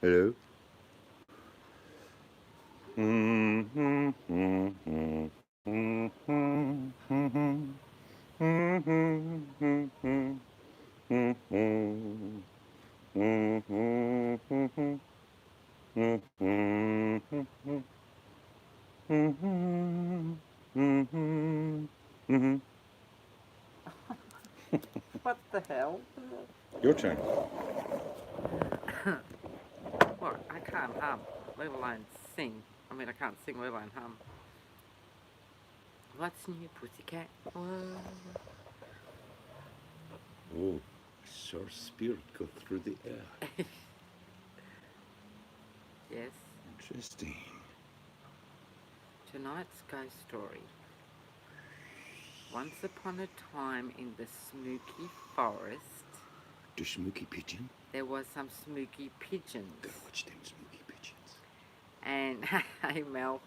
Hello. What the hell? Your turn. What? I can't hum, let alone sing. I mean, I can't sing, let alone hum. What's new, pussycat? Whoa. Oh, I saw a spirit go through the air. Yes. Interesting. Tonight's ghost story. Once upon a time in the Smoky Forest, The smoky pigeon. there was some smoky pigeons. Gotta watch them smoky pigeons. And, hey Mel,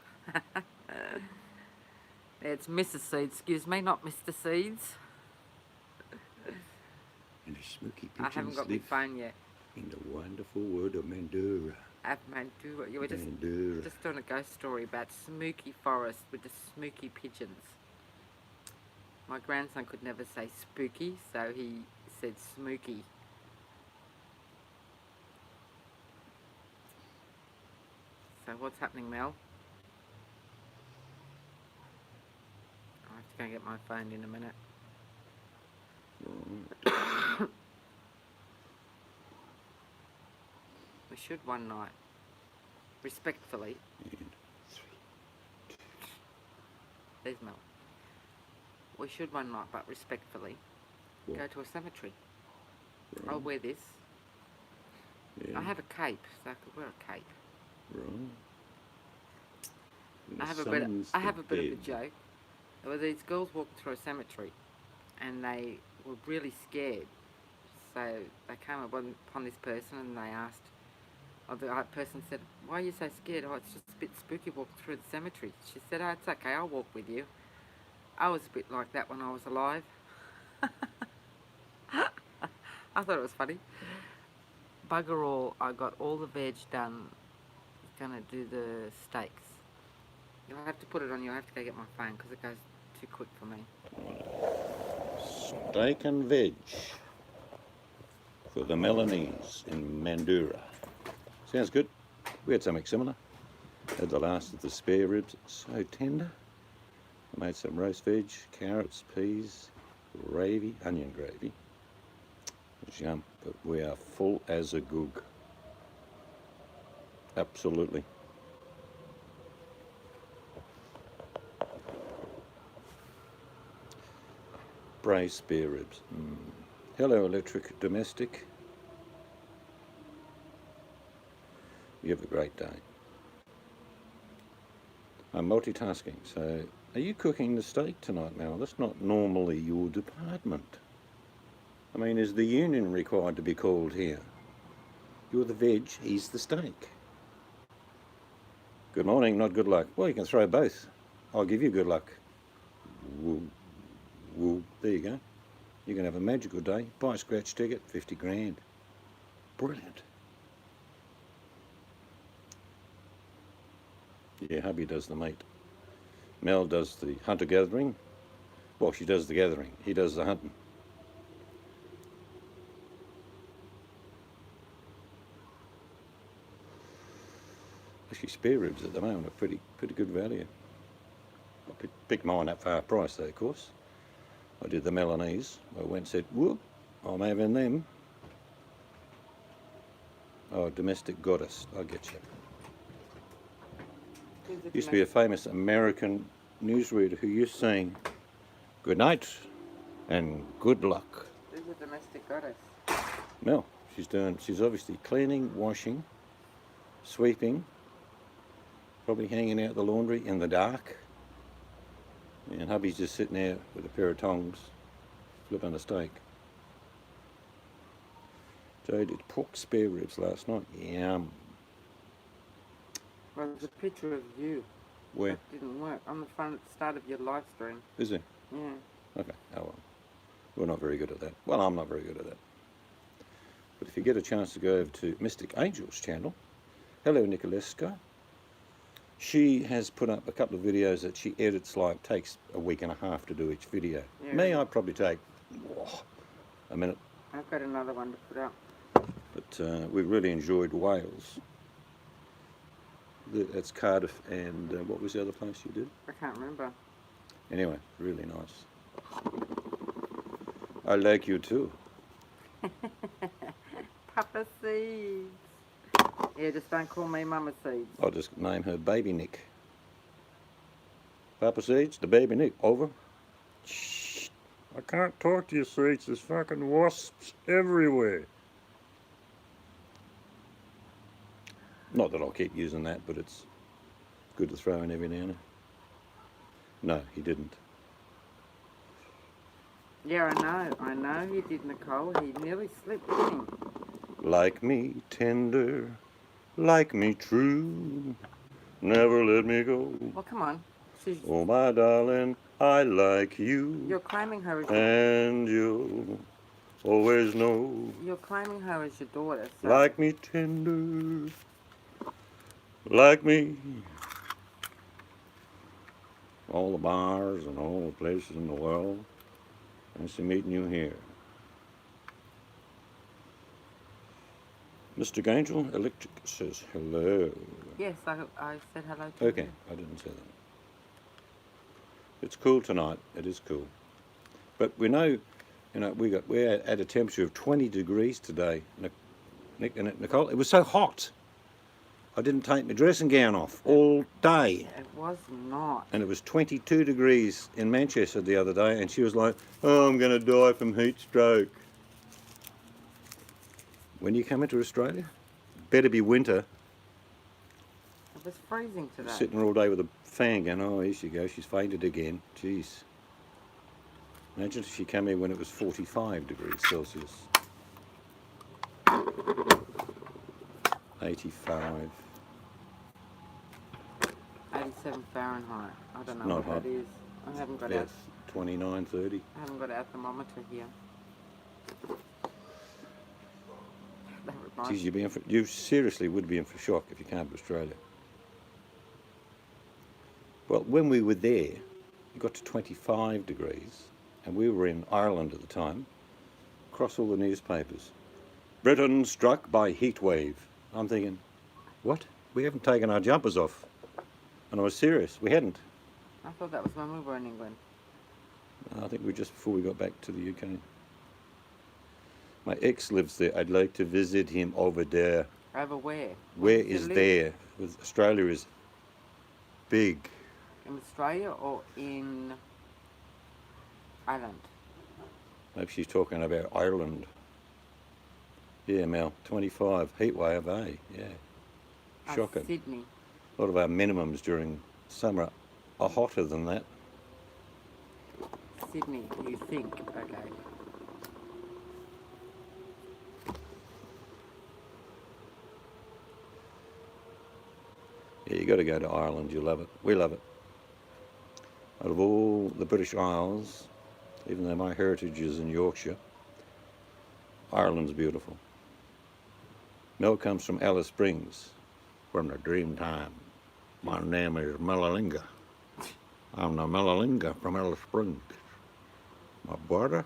it's Mrs. Seeds, excuse me, not Mr. Seeds. And the smoky I haven't pigeons got my live phone yet. in the wonderful world of Mandura. You were Mandura. just doing a ghost story about Smoky Forest with the smoky pigeons. My grandson could never say spooky, so he said smooky. So what's happening, Mel? I have to go and get my phone in a minute. Right. We should one night, respectfully. And 3. There's Mel. We should one night, but respectfully, What? go to a cemetery. Right. I'll wear this. Yeah. I have a cape, so I could wear a cape. Right. I have a bit of a joke. There were these girls walking through a cemetery, and they were really scared. So they came upon this person, and they asked. Oh, the person said, "Why are you so scared?" "Oh, it's just a bit spooky walking through the cemetery." She said, "Oh, it's okay. I'll walk with you." I was a bit like that when I was alive. I thought it was funny. Bugger all, I got all the veg done. Gonna do the steaks. You'll have to put it on. You'll have to go get my phone because it goes too quick for me. Steak and veg for the Melanese in Mandura. Sounds good. We had something similar. Had the last of the spare ribs, so tender. I made some roast veg, carrots, peas, gravy, onion gravy. It was yum, but we are full as a goog. Absolutely. Braised spare ribs. Hello, electric domestic. You have a great day. I'm multitasking, so are you cooking the steak tonight, Mel? That's not normally your department. I mean, is the union required to be called here? You're the veg, he's the steak. Good morning, not good luck. Well, you can throw both. I'll give you good luck. Woo, woo. There you go. You can have a magical day. Buy a scratch ticket, 50 grand. Brilliant. Yeah, hubby does the meat. Mel does the hunter-gathering. Well, she does the gathering. He does the hunting. Actually, spare ribs at the moment are pretty good value. I picked mine up for half price though, of course. I did the Melanese. I went and said, whoop, I'm having them. Oh, domestic goddess, I get you. Used to be a famous American newsreader who used to saying, good night and good luck. Who's a domestic goddess? Mel, she's obviously cleaning, washing, sweeping, probably hanging out the laundry in the dark. And hubby's just sitting there with a pair of tongs, flipping a steak. Joe did pork spare ribs last night. Yum. Well, there's a picture of you. Where? That didn't work. On the front start of your live stream. Is it? Yeah. Okay, oh well. We're not very good at that. Well, I'm not very good at that. But if you get a chance to go over to Mystic Angel's channel, Hello, Nicolesco. She has put up a couple of videos that she edits, like, takes a week and a half to do each video. Yeah. Me, I probably take a minute. I've got another one to put up. But we really enjoyed Wales. That's Cardiff and what was the other place you did? I can't remember. Anyway, really nice. I like you too. Papa Seeds. Yeah, just don't call me Mama Seeds. I'll just name her Baby Nick. Papa Seeds, the Baby Nick, over. Shh. I can't talk to you, Seeds. There's fucking wasps everywhere. Not that I'll keep using that, but it's good to throw in every now and then. No, he didn't. Yeah, I know he did, Nicole. He nearly slipped, didn't he? Like me tender, like me true, never let me go. Well, come on. Oh, my darling, I like you. You're claiming her as And you'll always know. You're claiming her as your daughter. So. Like me tender, like me. All the bars and all the places in the world. Nice to meeting you here. Mr. Gangel Electric says hello. Yes, I said hello to Okay, you. I didn't say that. It's cool tonight. It is cool. But we know, we're at a temperature of 20 degrees today, Nick and Nicole. It was so hot. I didn't take my dressing gown off all day. It was not. And it was 22 degrees in Manchester the other day, and she was like, oh, I'm going to die from heat stroke. When you come into Australia, better be winter. It was freezing today. Sitting there all day with a fan going, oh, here she goes, she's fainted again. Jeez. Imagine if she came here when it was 45 degrees Celsius. 85. 87 Fahrenheit. I don't know Not what hot. that is. I haven't got Yes, 29, 30. I haven't got our thermometer here. That reminds Geez, you seriously would be in for shock if you came to Australia. Well, when we were there, it got to 25 degrees, and we were in Ireland at the time. Across all the newspapers, Britain struck by heat wave. I'm thinking, what? We haven't taken our jumpers off. And I was serious, we hadn't. I thought that was when we were in England. I think we were just before we got back to the UK. My ex lives there. I'd like to visit him over there. Over where? Where does he is live? there? Australia is big. In Australia or in Ireland? Maybe she's talking about Ireland. Yeah, Mel, 25, heat wave, eh? Yeah. Shocking. Sydney. A lot of our minimums during summer are hotter than that. Sydney, you think? Okay. Yeah, you got to go to Ireland, you love it. We love it. Out of all the British Isles, even though my heritage is in Yorkshire, Ireland's beautiful. Mel comes from Alice Springs, from the dream time. My name is Melalinga. I'm the Melalinga from Alice Springs. My brother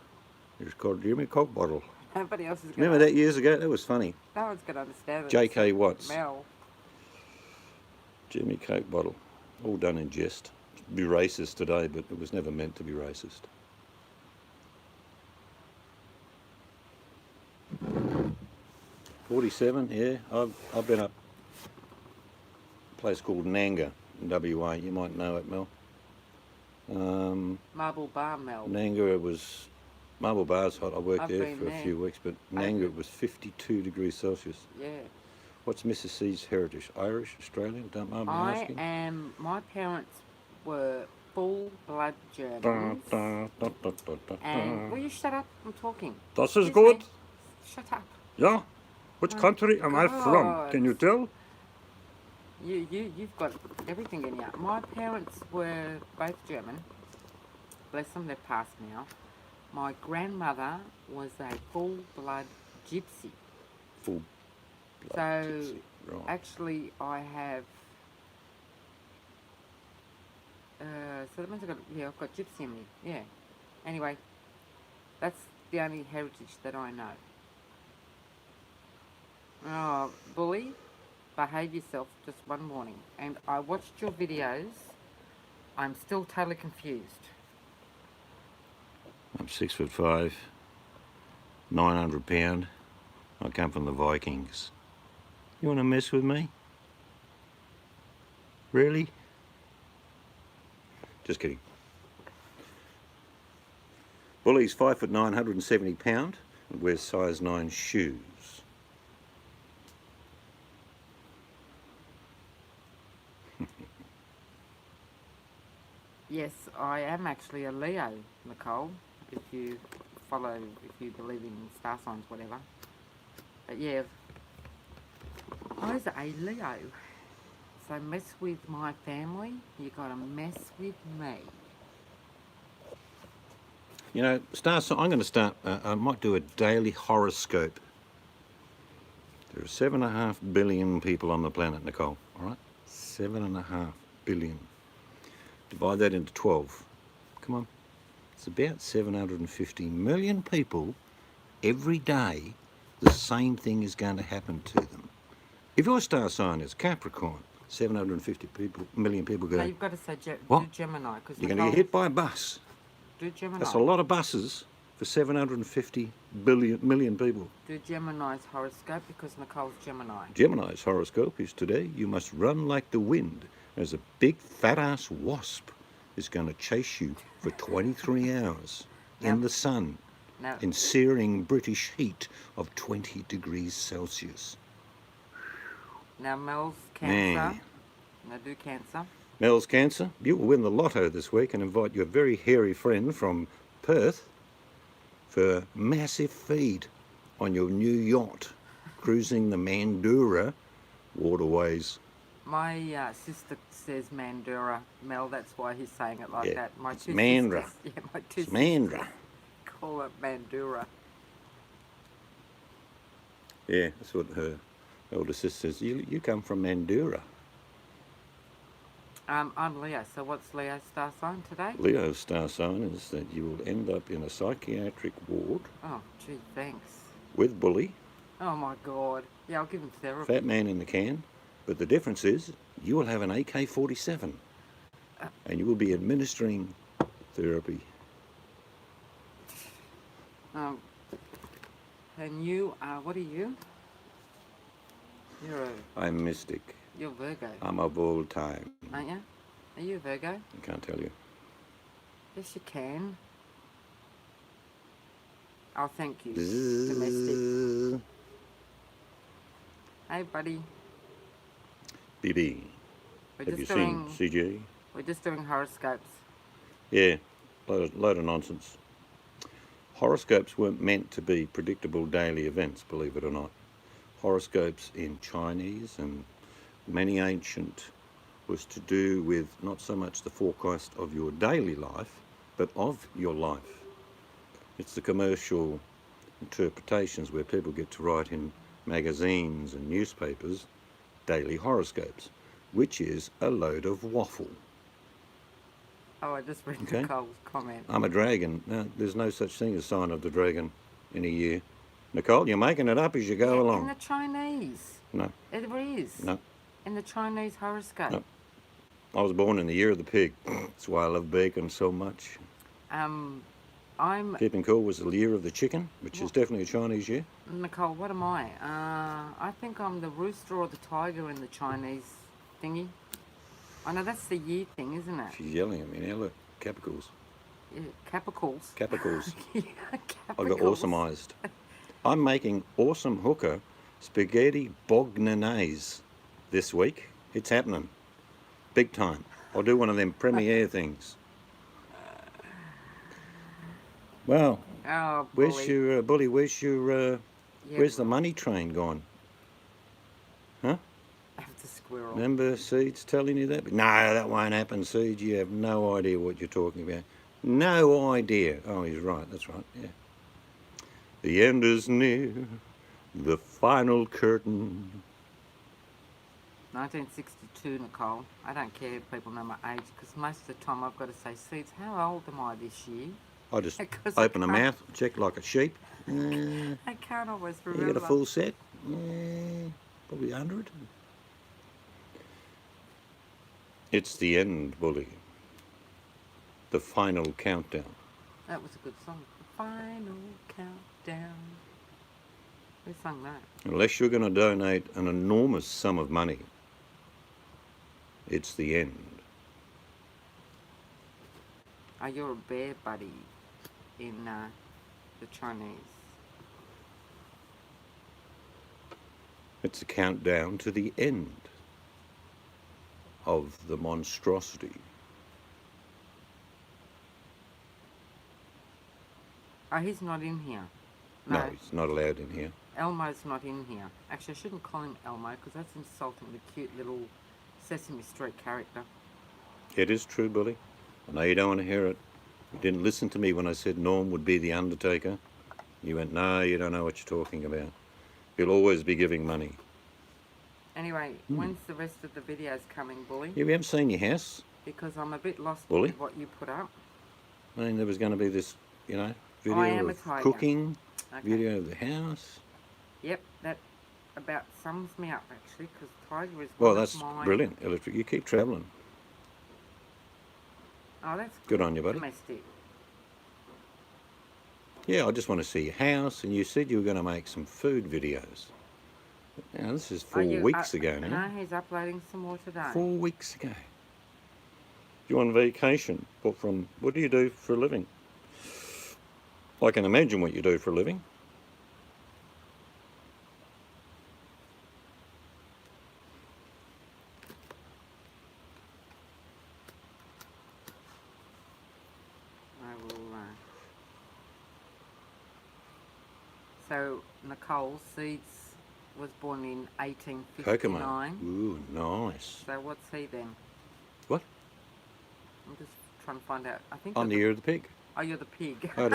is called Jimmy Coke Bottle. Nobody else is going Remember that years ago? That was funny. No one's going to understand it. J.K. Watts. Mel. Jimmy Coke Bottle. All done in jest. Be racist today, but it was never meant to be racist. $47, yeah. I've been up a place called Nanga in WA. You might know it, Mel. Marble Bar, Mel. Nanga, it was Marble Bar's hot. I worked I've there been for there. a few weeks, but Nanga it was 52 degrees Celsius. Yeah. What's Mrs. C's heritage? Irish, Australian? Don't mind me asking. My parents were full blood Da, Germans. da, da, da, da, da, And will you shut up? I'm talking. Das is Excuse good. me. Shut up. Yeah. Which country am I from? God. Can you tell? You've got everything in you. My parents were both German. Bless them, they've passed now. My grandmother was a full blood gypsy. Full blood So gypsy. Right. Actually, I have. So that means I've got Gypsy in me. Yeah. Anyway, that's the only heritage that I know. Oh, bully, behave yourself just one morning. And I watched your videos. I'm still totally confused. I'm 6'5", 900 pound. I come from the Vikings. You want to mess with me? Really? Just kidding. Bully's 5'9", 170 pound, and wears size 9 shoes. Yes, I am actually a Leo, Nicole. If you believe in star signs, whatever. But yeah, I was a Leo. So mess with my family, you gotta mess with me. You know, I'm going to start, I might do a daily horoscope. There are 7.5 billion people on the planet, Nicole, all right? 7.5 billion. Divide that into 12. Come on. It's about 750 million people every day. The same thing is going to happen to them. If your star sign is Capricorn, 750 million people go, No, you've got to say what? do Gemini. Cause You're going to get hit by a bus. Do Gemini. That's a lot of buses for 750 million people. Do Gemini's horoscope because Nicole's Gemini. Gemini's horoscope is today you must run like the wind as a big fat ass wasp is going to chase you for 23 hours in the sun in searing British heat of 20 degrees Celsius. Now Mel's Cancer. Now do Cancer. Mel's Cancer. You will win the lotto this week and invite your very hairy friend from Perth for a massive feed on your new yacht cruising the Mandurah waterways. My sister says Mandurah, Mel, that's why he's saying it like that. My it's two Mandurah. sisters, yeah, my two It's Mandurah. call it Mandurah. Yeah, that's what her elder sister says. You come from Mandurah. I'm Leo, so what's Leo's star sign today? Leo's star sign is that you will end up in a psychiatric ward Oh, gee, thanks. with Bully, Oh my God. Yeah, I'll give him therapy. fat man in the can. But the difference is you will have an AK-47 and you will be administering therapy. And you, what are you? I'm mystic. You're Virgo, I'm of all time. aren't you? Are you a Virgo? I can't tell you. Yes, you can. Oh, thank you. Domestic. Hey, buddy. BB. Have you seen CJ? We're just doing horoscopes. Yeah, load of nonsense. Horoscopes weren't meant to be predictable daily events, believe it or not. Horoscopes in Chinese and many ancient was to do with not so much the forecast of your daily life, but of your life. It's the commercial interpretations where people get to write in magazines and newspapers daily horoscopes, which is a load of waffle. Oh, I just read Okay. Nicole's comment. I'm a dragon. No, there's no such thing as sign of the dragon in a year. Nicole, you're making it up as you go In along. the Chinese. No. There is. No. In the Chinese horoscope. No. I was born in the year of the pig. That's why I love bacon so much. I'm Keeping cool was the year of the chicken, which is definitely a Chinese year. Nicole. What am I? I think I'm the rooster or the tiger in the Chinese thingy. I know that's the year thing, isn't it? She's yelling at me now. Look, Capricles. Yeah, Capricles. Capricles. Yeah, I got Capricles. awesomized. I'm making awesome hooker spaghetti bolognese this week. It's happening. Big time. I'll do one of them premiere things. Well, Oh, where's bully. your bully? Where's your Yeah, where's the money train gone? Huh? That's a squirrel. Remember Seeds telling you that? No, that won't happen, Seeds. You have no idea what you're talking about. No idea. Oh, he's right. That's right. Yeah. The end is near. The final curtain. 1962, Nicole. I don't care if people know my age because most of the time I've got to say, Seeds, how old am I this year? I just 'Cause open I a can't- mouth, check like a sheep. I can't always remember. You got a full set? Probably 100. It's the end, Bully. The final countdown. That was a good song. The final countdown. Who sung that? Unless you're going to donate an enormous sum of money, it's the end. Oh, you're a bear buddy in the Chinese. It's a countdown to the end of the monstrosity. Oh, he's not in here. No, it's not allowed in here. Elmo's not in here. Actually, I shouldn't call him Elmo because that's insulting the cute little Sesame Street character. It is true, Bully. I know you don't want to hear it. You didn't listen to me when I said Norm would be the Undertaker. You went, no, you don't know what you're talking about. He'll always be giving money. Anyway, when's the rest of the videos coming, Bully? Yeah, we haven't seen your house. Because I'm a bit lost Bully? with what you put up. I mean, there was going to be this, I video am a of tiger. cooking, Okay. video of the house. Yep, that about sums me up actually because Tiger is Well, one that's of mine. brilliant, Electric. You keep travelling. Oh, that's Good on you, buddy. domestic. Yeah, I just want to see your house, and you said you were going to make some food videos. Now, this is 4 weeks ago now. No, he's uploading some more today. 4 weeks ago. You're on vacation. What do you do for a living? I can imagine what you do for a living. I will. So Nicole Seeds was born in 1859. Kokomo. Ooh, nice. So what's he then? What? I'm just trying to find out. I think I'm the you're year of the pig. Oh, you're the pig. I had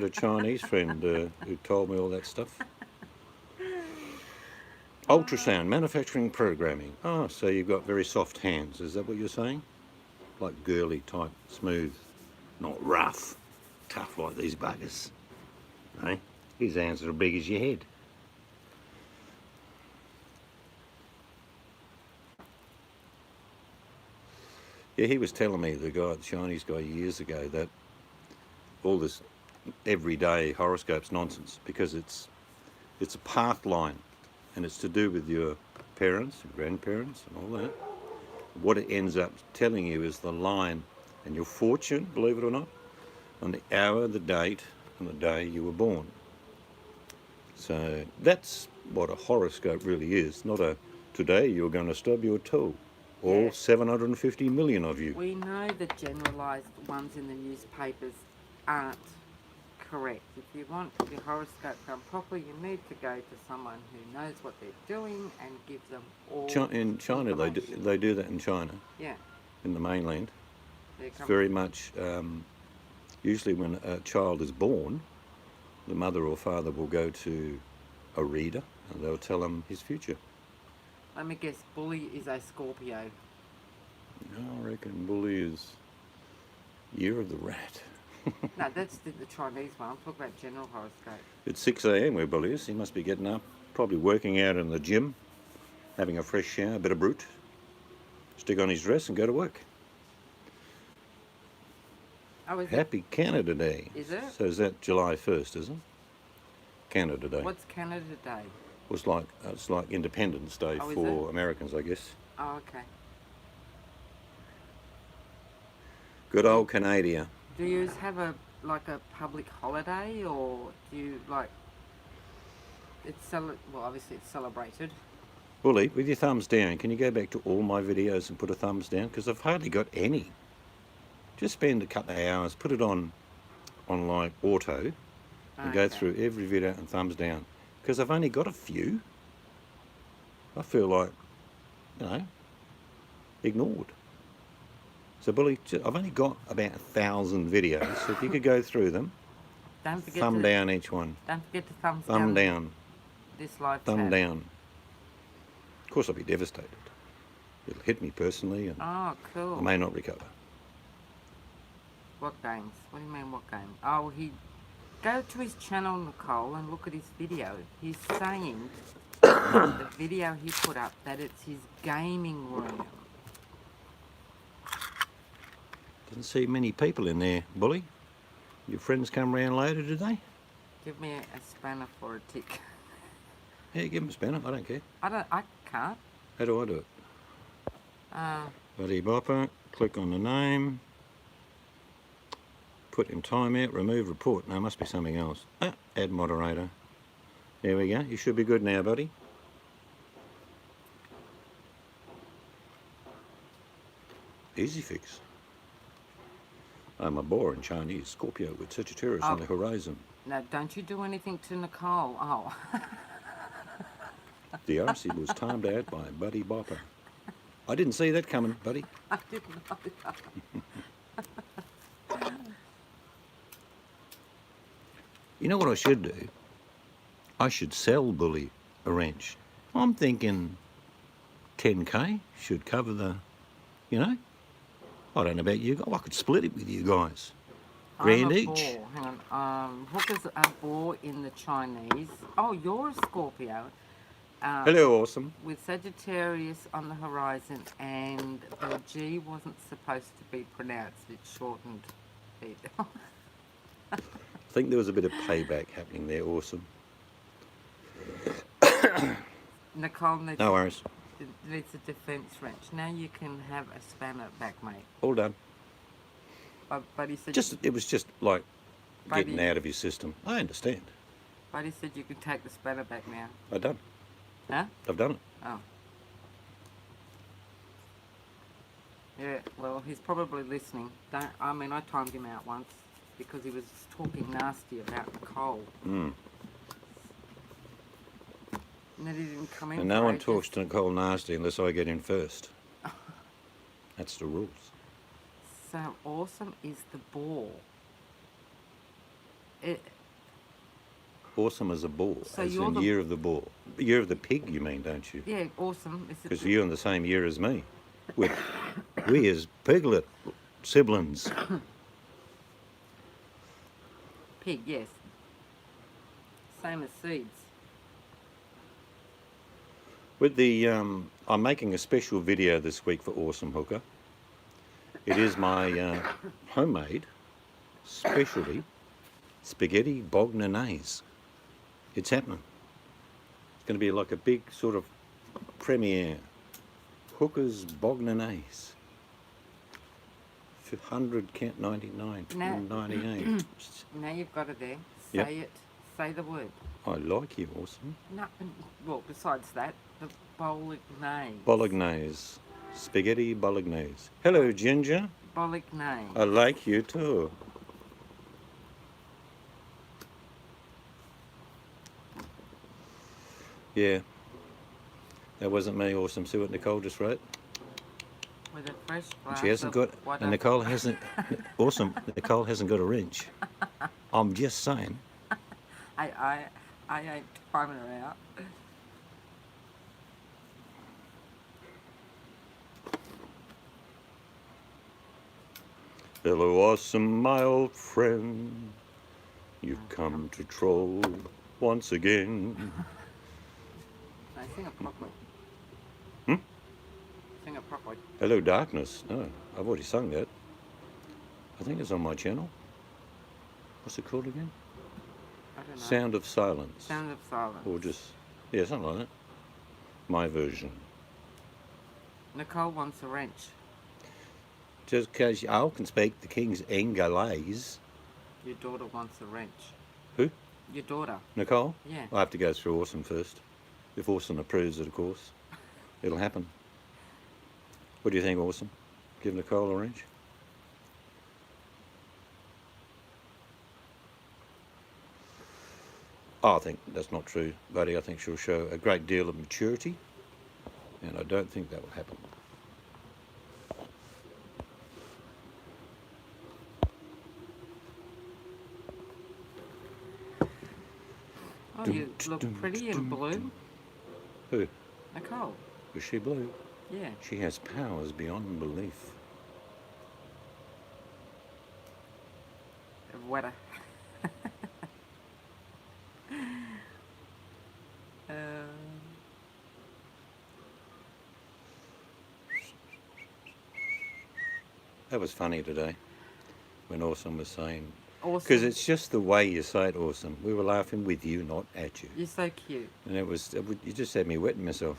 a Chinese friend who told me all that stuff. Ultrasound, manufacturing programming. Oh, so you've got very soft hands. Is that what you're saying? Like girly type, smooth, not rough, tough like these buggers. Eh? His hands are as big as your head. Yeah, he was telling me, the Chinese guy years ago, that all this everyday horoscopes nonsense because it's a path line and it's to do with your parents and grandparents and all that. What it ends up telling you is the line and your fortune, believe it or not, on the hour, the date and the day you were born. So that's what a horoscope really is, not a today you're going to stub your toe. All Yeah. 750 million of you. We know the generalised ones in the newspapers aren't correct. If you want your horoscope done properly, you need to go to someone who knows what they're doing and give them all. In China, information. they do that in China, Yeah, in the mainland. there It's comes- very much, usually when a child is born, the mother or father will go to a reader and they'll tell them his future. Let me guess, Bully is a Scorpio. I reckon Bully is Year of the Rat. No, that's the Chinese one. I'm talking about general horoscope. It's 6 a.m. where Bully is. He must be getting up, probably working out in the gym, having a fresh shower, a bit of brute, stick on his dress and go to work. Oh, is Happy Canada Day. Is it? So is that July 1st, is it? Canada Day. it? What's Canada Day? It's like Independence Day Oh, is for it? Americans, I guess. Oh, okay. Good old Canada. Do you have a public holiday, or do you well, obviously it's celebrated. Bully, with your thumbs down, can you go back to all my videos and put a thumbs down? Because I've hardly got any. Just spend a couple of hours, put it on like auto, and go Okay. through every video and thumbs down. Because I've only got a few. I feel like, ignored. So Bully, I've only got about 1,000 videos. So if you could go through them, Don't forget thumb to down each one. Don't forget to thumbs Thumb down down. this live Thumb tab. down. Of course, I'll be devastated. It'll hit me personally, and Oh, cool. I may not recover. What games? What do you mean, what game? Oh, go to his channel, Nicole, and look at his video. He's saying the video he put up that it's his gaming room. Didn't see many people in there, Bully. Your friends come round later, did they? Give me a spanner for a tick. Yeah, give them a spanner. I don't care. I can't. How do I do it? Uh, Buddy Bopper. Click on the name. Put in timeout. Remove report. No, must be something else. Add moderator. There we go. You should be good now, buddy. Easy fix. I'm a boar in Chinese, Scorpio with Sagittarius on the horizon. no, don't you do anything to Nicole. Oh. The RC was timed out by Buddy Bopper. I didn't see that coming, buddy. I didn't know that. You know what I should do? I should sell Bully a wrench. I'm thinking 10k should cover the, you know. I don't know about you guys. I could split it with you guys. Grand I'm a each. boar. Hang on. Hooker's a boar in the Chinese. Oh, you're a Scorpio. Hello, awesome. With Sagittarius on the horizon, and the G wasn't supposed to be pronounced. It shortened it. I think there was a bit of payback happening there, awesome. Nicole needs, No worries. needs a defence wrench. Now you can have a spanner back, mate. All done. But he said It was just like Buddy- getting out of your system. I understand. But he said you can take the spanner back now. I've done. Huh? I've done it. Oh. Yeah, well, he's probably listening. I timed him out once because he was talking nasty about Nicole. Mm. And then he didn't come in. And no for one ages. talks to Nicole nasty unless I get in first. That's the rules. So awesome is the ball. Awesome as a bull, So as you're in the- year of the bull. Year of the pig, you mean, don't you? Yeah, awesome. Is Because it you're in the same year as me. We as piglet siblings. pig? Yes. Same as seeds. With the, I'm making a special video this week for Awesome Hooker. It is my homemade specialty spaghetti bolognese. It's happening. It's going to be like a big sort of premiere. Hooker's bolognese. 100 count 99 Now- 98. Now you've got it there. Yep. Say it. Say the word. I like you, Awesome. No, well, besides that, the bolognese. Bolognese. Spaghetti bolognese. Hello, Ginger. Bolognese. I like you too. Yeah. That wasn't me, Awesome. See what Nicole just wrote? With a fresh glass She hasn't of got, water. and Nicole hasn't, Awesome, Nicole hasn't got a wrench. I'm just saying. I ain't timing her out. Hello, Awesome, my old friend. You've come to troll once again. No, sing it properly. Hmm? Sing it properly. Hello, Darkness. No, I've already sung that. I think it's on my channel. What's it called again? I don't know. Sound of Silence. Sound of silence. Or just, yeah, something like that. My version. Nicole wants a wrench. Just because I can speak the King's English. Your daughter wants a wrench. Who? Your daughter. Nicole? Yeah. I have to go through Awesome first. If Awesome approves it, of course. It'll happen. What do you think, Awesome? Give Nicole a wrench? Oh, I think that's not true, buddy. I think she'll show a great deal of maturity, and I don't think that will happen. Oh, you look pretty in blue. Who? Nicole. Is she blue? Yeah. She has powers beyond belief. What a. uh, That was funny today when Awesome was saying, awesome. because it's just the way you say it, Awesome. We were laughing with you, not at you. You're so cute. And you just had me wetting myself.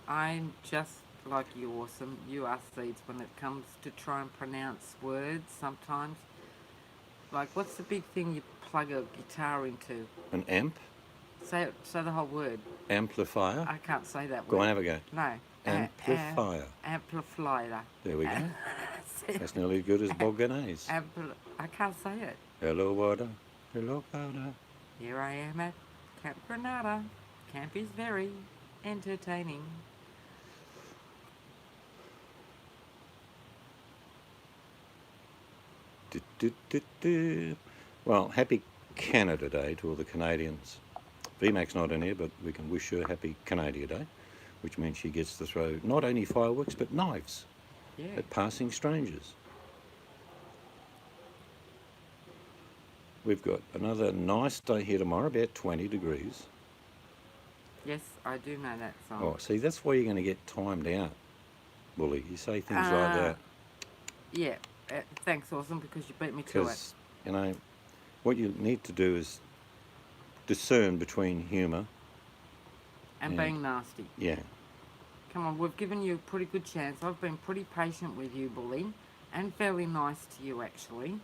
I'm just like you, Awesome. You are seeds when it comes to try and pronounce words sometimes. Like, what's the big thing you plug a guitar into? An amp? Say the whole word. Amplifier? I can't say that word. Go on, have a go. No. Amplifier. Amplifier. There we go. That's nearly as good as Bogdanese. I can't say it. Hello, water. Hello, powder. Here I am at Camp Granada. Camp is very entertaining. Well, happy Canada Day to all the Canadians. VMAC's not in here, but we can wish her happy Canada Day, which means she gets to throw not only fireworks but knives at passing strangers. We've got another nice day here tomorrow, about 20 degrees. Yes, I do know that song. Oh, see, that's why you're going to get timed out, Bully. You say things like that. Yeah, thanks, Awesome, because you beat me to it. Because, you know, what you need to do is discern between humour And being nasty. Yeah. Come on, we've given you a pretty good chance. I've been pretty patient with you, Bully, and fairly nice to you, actually.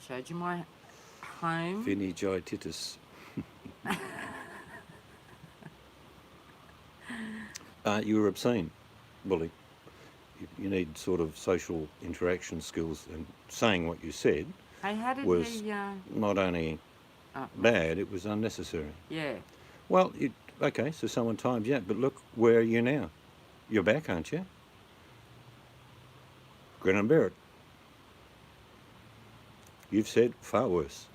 Showed you my home. Vinny Joy Titus. You were obscene, Bully. You need sort of social interaction skills, and saying what you said Hey, how did was he... not only bad, it was unnecessary. Yeah. Well, okay, so someone timed you out, but look, where are you now? You're back, aren't you? Grin and bear it. You've said far worse,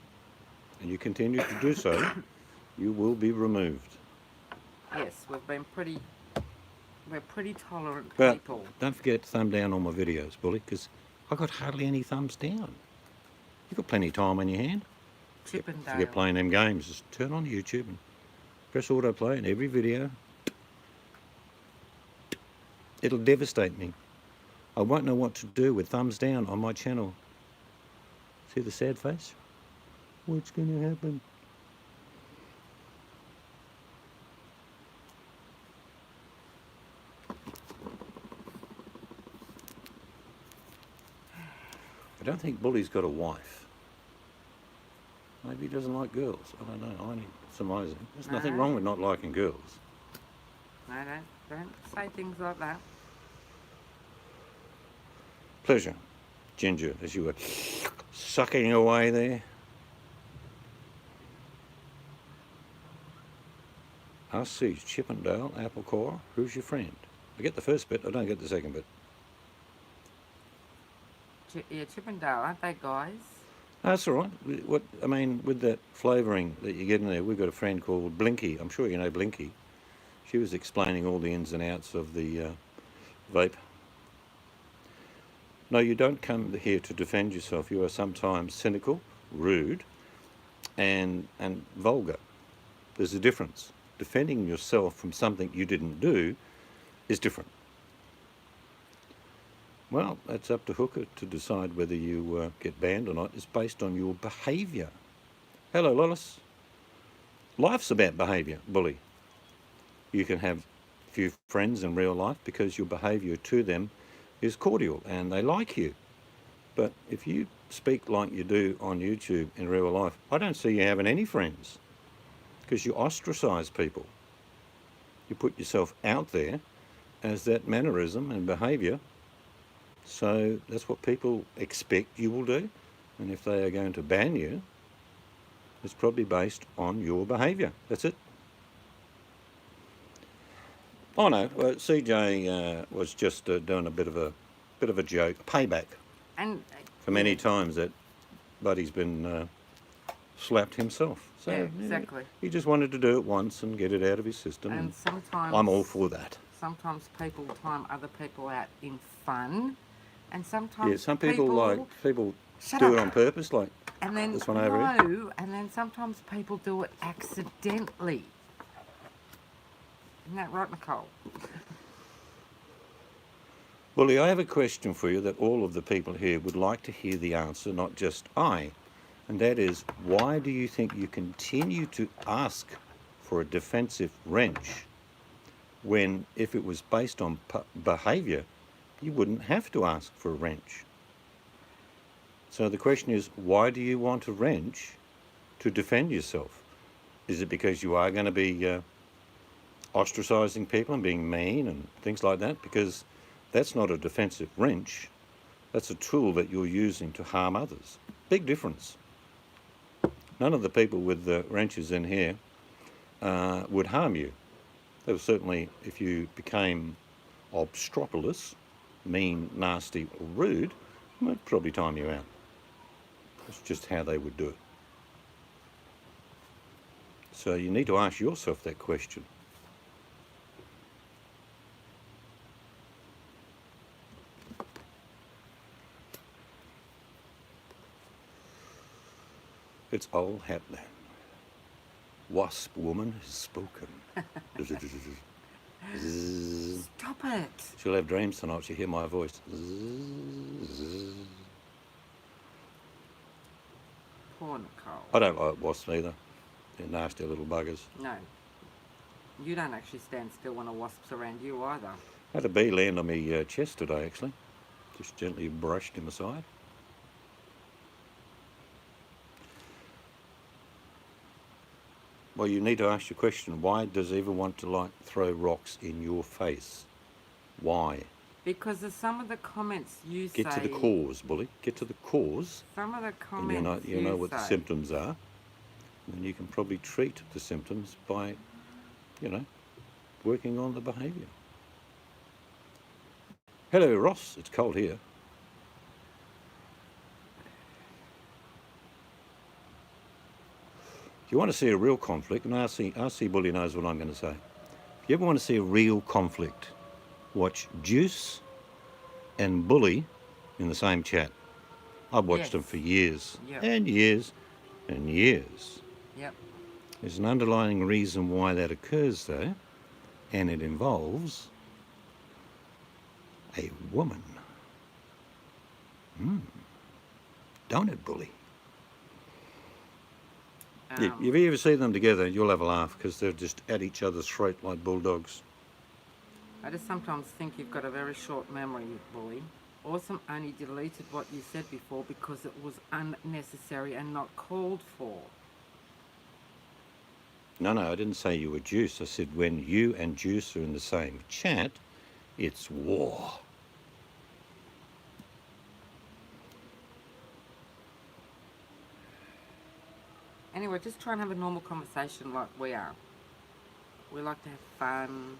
and you continue to do so, you will be removed. Yes, we're pretty tolerant But people. don't forget to thumb down on my videos, Bully, because I got hardly any thumbs down. You've got plenty of time on your hand. Chippendale. Forget playing them games. Just turn on YouTube and press autoplay in every video. It'll devastate me. I won't know what to do with thumbs down on my channel. See the sad face? What's going to happen? I don't think Bully's got a wife. Maybe he doesn't like girls. I don't know. I'm only surmising. There's nothing wrong with not liking girls. No, don't say things like that. Pleasure, Ginger, as you were sucking away there. Us seeds, Chippendale, Apple Core, who's your friend? I get the first bit, I don't get the second bit. Yeah, Chippendale, aren't they, guys? That's all right. What I mean, with that flavouring that you get in there, we've got a friend called Blinky. I'm sure you know Blinky. She was explaining all the ins and outs of the vape. No, you don't come here to defend yourself. You are sometimes cynical, rude, and vulgar. There's a difference. Defending yourself from something you didn't do is different. Well, that's up to Hooker to decide whether you get banned or not. It's based on your behaviour. Hello, Lollis. Life's about behaviour, Bully. You can have few friends in real life because your behaviour to them is cordial and they like you. But if you speak like you do on YouTube in real life, I don't see you having any friends because you ostracise people. You put yourself out there as that mannerism and behaviour. So that's what people expect you will do. And if they are going to ban you, it's probably based on your behaviour. That's it. Oh no, well, CJ was just doing a bit of a joke, payback And for many times that Buddy's been slapped himself. So Yeah, exactly. he just wanted to do it once and get it out of his system. And sometimes I'm all for that. Sometimes people time other people out in fun, and sometimes Yeah, some people Shut do up. it on purpose, like and then this one over here. no, and then sometimes people do it accidentally. Isn't that right, Nicole? Bully, I have a question for you that all of the people here would like to hear the answer, not just I. And that is, why do you think you continue to ask for a defensive wrench when, if it was based on behaviour, you wouldn't have to ask for a wrench? So the question is, why do you want a wrench to defend yourself? Is it because you are going to be ostracising people and being mean and things like that? Because that's not a defensive wrench. That's a tool that you're using to harm others. Big difference. None of the people with the wrenches in here would harm you. They will certainly, if you became obstropolous, mean, nasty or rude, they'd probably time you out. That's just how they would do it. So you need to ask yourself that question. It's all happening. Wasp woman has spoken. Stop it. She'll have dreams tonight. She'll hear my voice. Poor Nicole. I don't like wasps either. They're nasty little buggers. No. You don't actually stand still when a wasp's around you either. I had a bee land on my chest today, actually. Just gently brushed him aside. Well, you need to ask your question, why does Eva want to, like, throw rocks in your face? Why? Because of some of the comments you say... Get to the cause, Bully. Get to the cause. Some of the comments And you know what the symptoms are. And you can probably treat the symptoms by, you know, working on the behaviour. Hello, Ross. It's cold here. If you want to see a real conflict, and RC Bully knows what I'm going to say. If you ever want to see a real conflict, watch Juice and Bully in the same chat. I've watched them for years and years and years. Yep. There's an underlying reason why that occurs, though, and it involves a woman. Don't it, Bully? Yeah, if you ever see them together, you'll have a laugh because they're just at each other's throat like bulldogs. I just sometimes think you've got a very short memory, Bully. Awesome only deleted what you said before because it was unnecessary and not called for. No, I didn't say you were Juice. I said when you and Juice are in the same chat, it's war. Anyway, just try and have a normal conversation like we are. We like to have fun.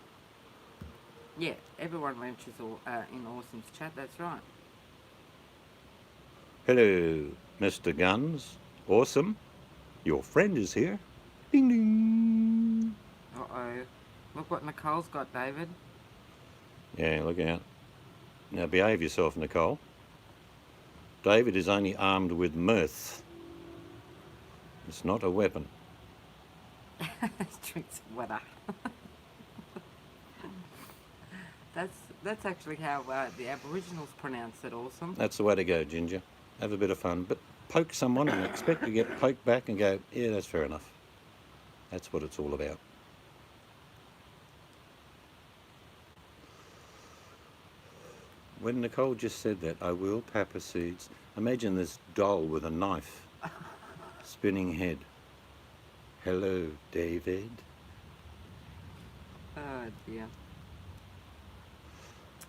Yeah, everyone mentions in Awesome's chat, that's right. Hello, Mr. Guns. Awesome. Your friend is here. Ding, ding. Uh-oh. Look what Nicole's got, David. Yeah, look out. Now behave yourself, Nicole. David is only armed with mirth. It's not a weapon. Drink some water. That's actually how the Aboriginals pronounce it, Awesome. That's the way to go, Ginger. Have a bit of fun, but poke someone and expect to get poked back and go, yeah, that's fair enough. That's what it's all about. When Nicole just said that, I will papa seeds. Imagine this doll with a knife, spinning head. Hello, David. Oh dear.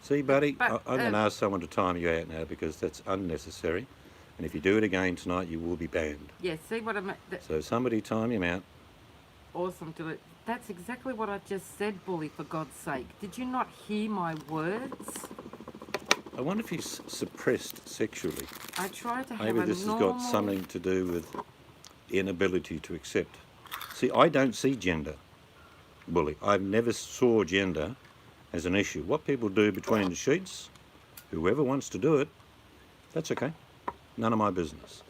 See, buddy, But, I'm going to ask someone to time you out now because that's unnecessary. And if you do it again tonight, you will be banned. Yeah, see what I mean? So somebody time him out. Awesome, do it. That's exactly what I just said, Bully, for God's sake. Did you not hear my words? I wonder if he's suppressed sexually. I tried to have Maybe a this normal... has got something to do with inability to accept. See, I don't see gender bully. I've never saw gender as an issue. What people do between the sheets, whoever wants to do it, that's okay. None of my business.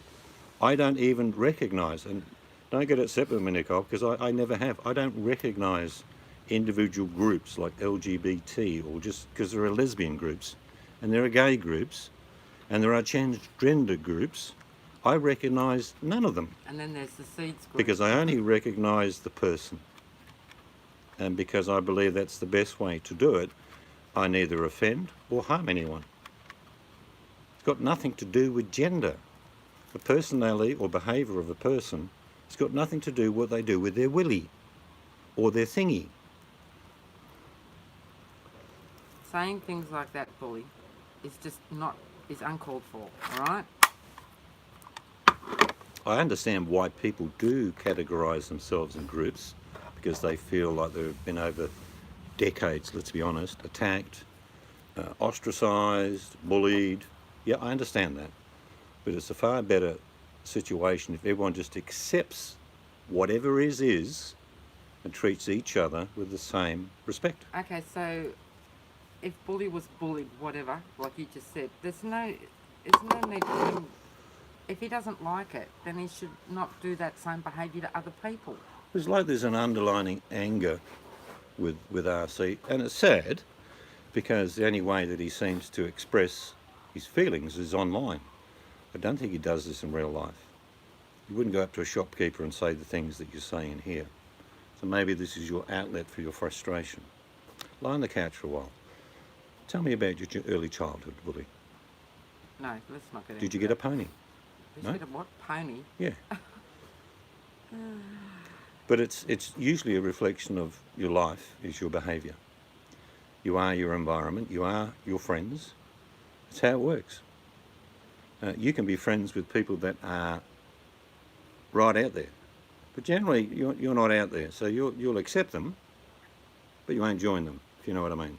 I don't even recognise, and don't get upset with me, Nicole, because I never have. I don't recognise individual groups like LGBT, or just because there are lesbian groups and there are gay groups and there are transgender groups. I recognise none of them. And then there's the seeds group. Because I only recognise the person. And because I believe that's the best way to do it, I neither offend or harm anyone. It's got nothing to do with gender. The personality or behaviour of a person, it's got nothing to do with what they do with their willy or their thingy. Saying things like that, bully, is just not, is uncalled for, alright? I understand why people do categorise themselves in groups, because they feel like they've been over decades, let's be honest, attacked, ostracised, bullied. Yeah, I understand that. But it's a far better situation if everyone just accepts whatever is and treats each other with the same respect. Okay, so if bully was bullied, whatever, like you just said, there's no need for him. If he doesn't like it, then he should not do that same behaviour to other people. It's like there's an underlying anger with RC, and it's sad because the only way that he seems to express his feelings is online. I don't think he does this in real life. You wouldn't go up to a shopkeeper and say the things that you're saying here. So maybe this is your outlet for your frustration. Lie on the couch for a while. Tell me about your early childhood, Willie. No, let's not get into Did you get a pony? Did no? you get a what? Pony? Yeah. But it's usually a reflection of your life, is your behaviour. You are your environment, you are your friends. It's how it works. You can be friends with people that are right out there. But generally, you're not out there. So you'll accept them, but you won't join them, if you know what I mean.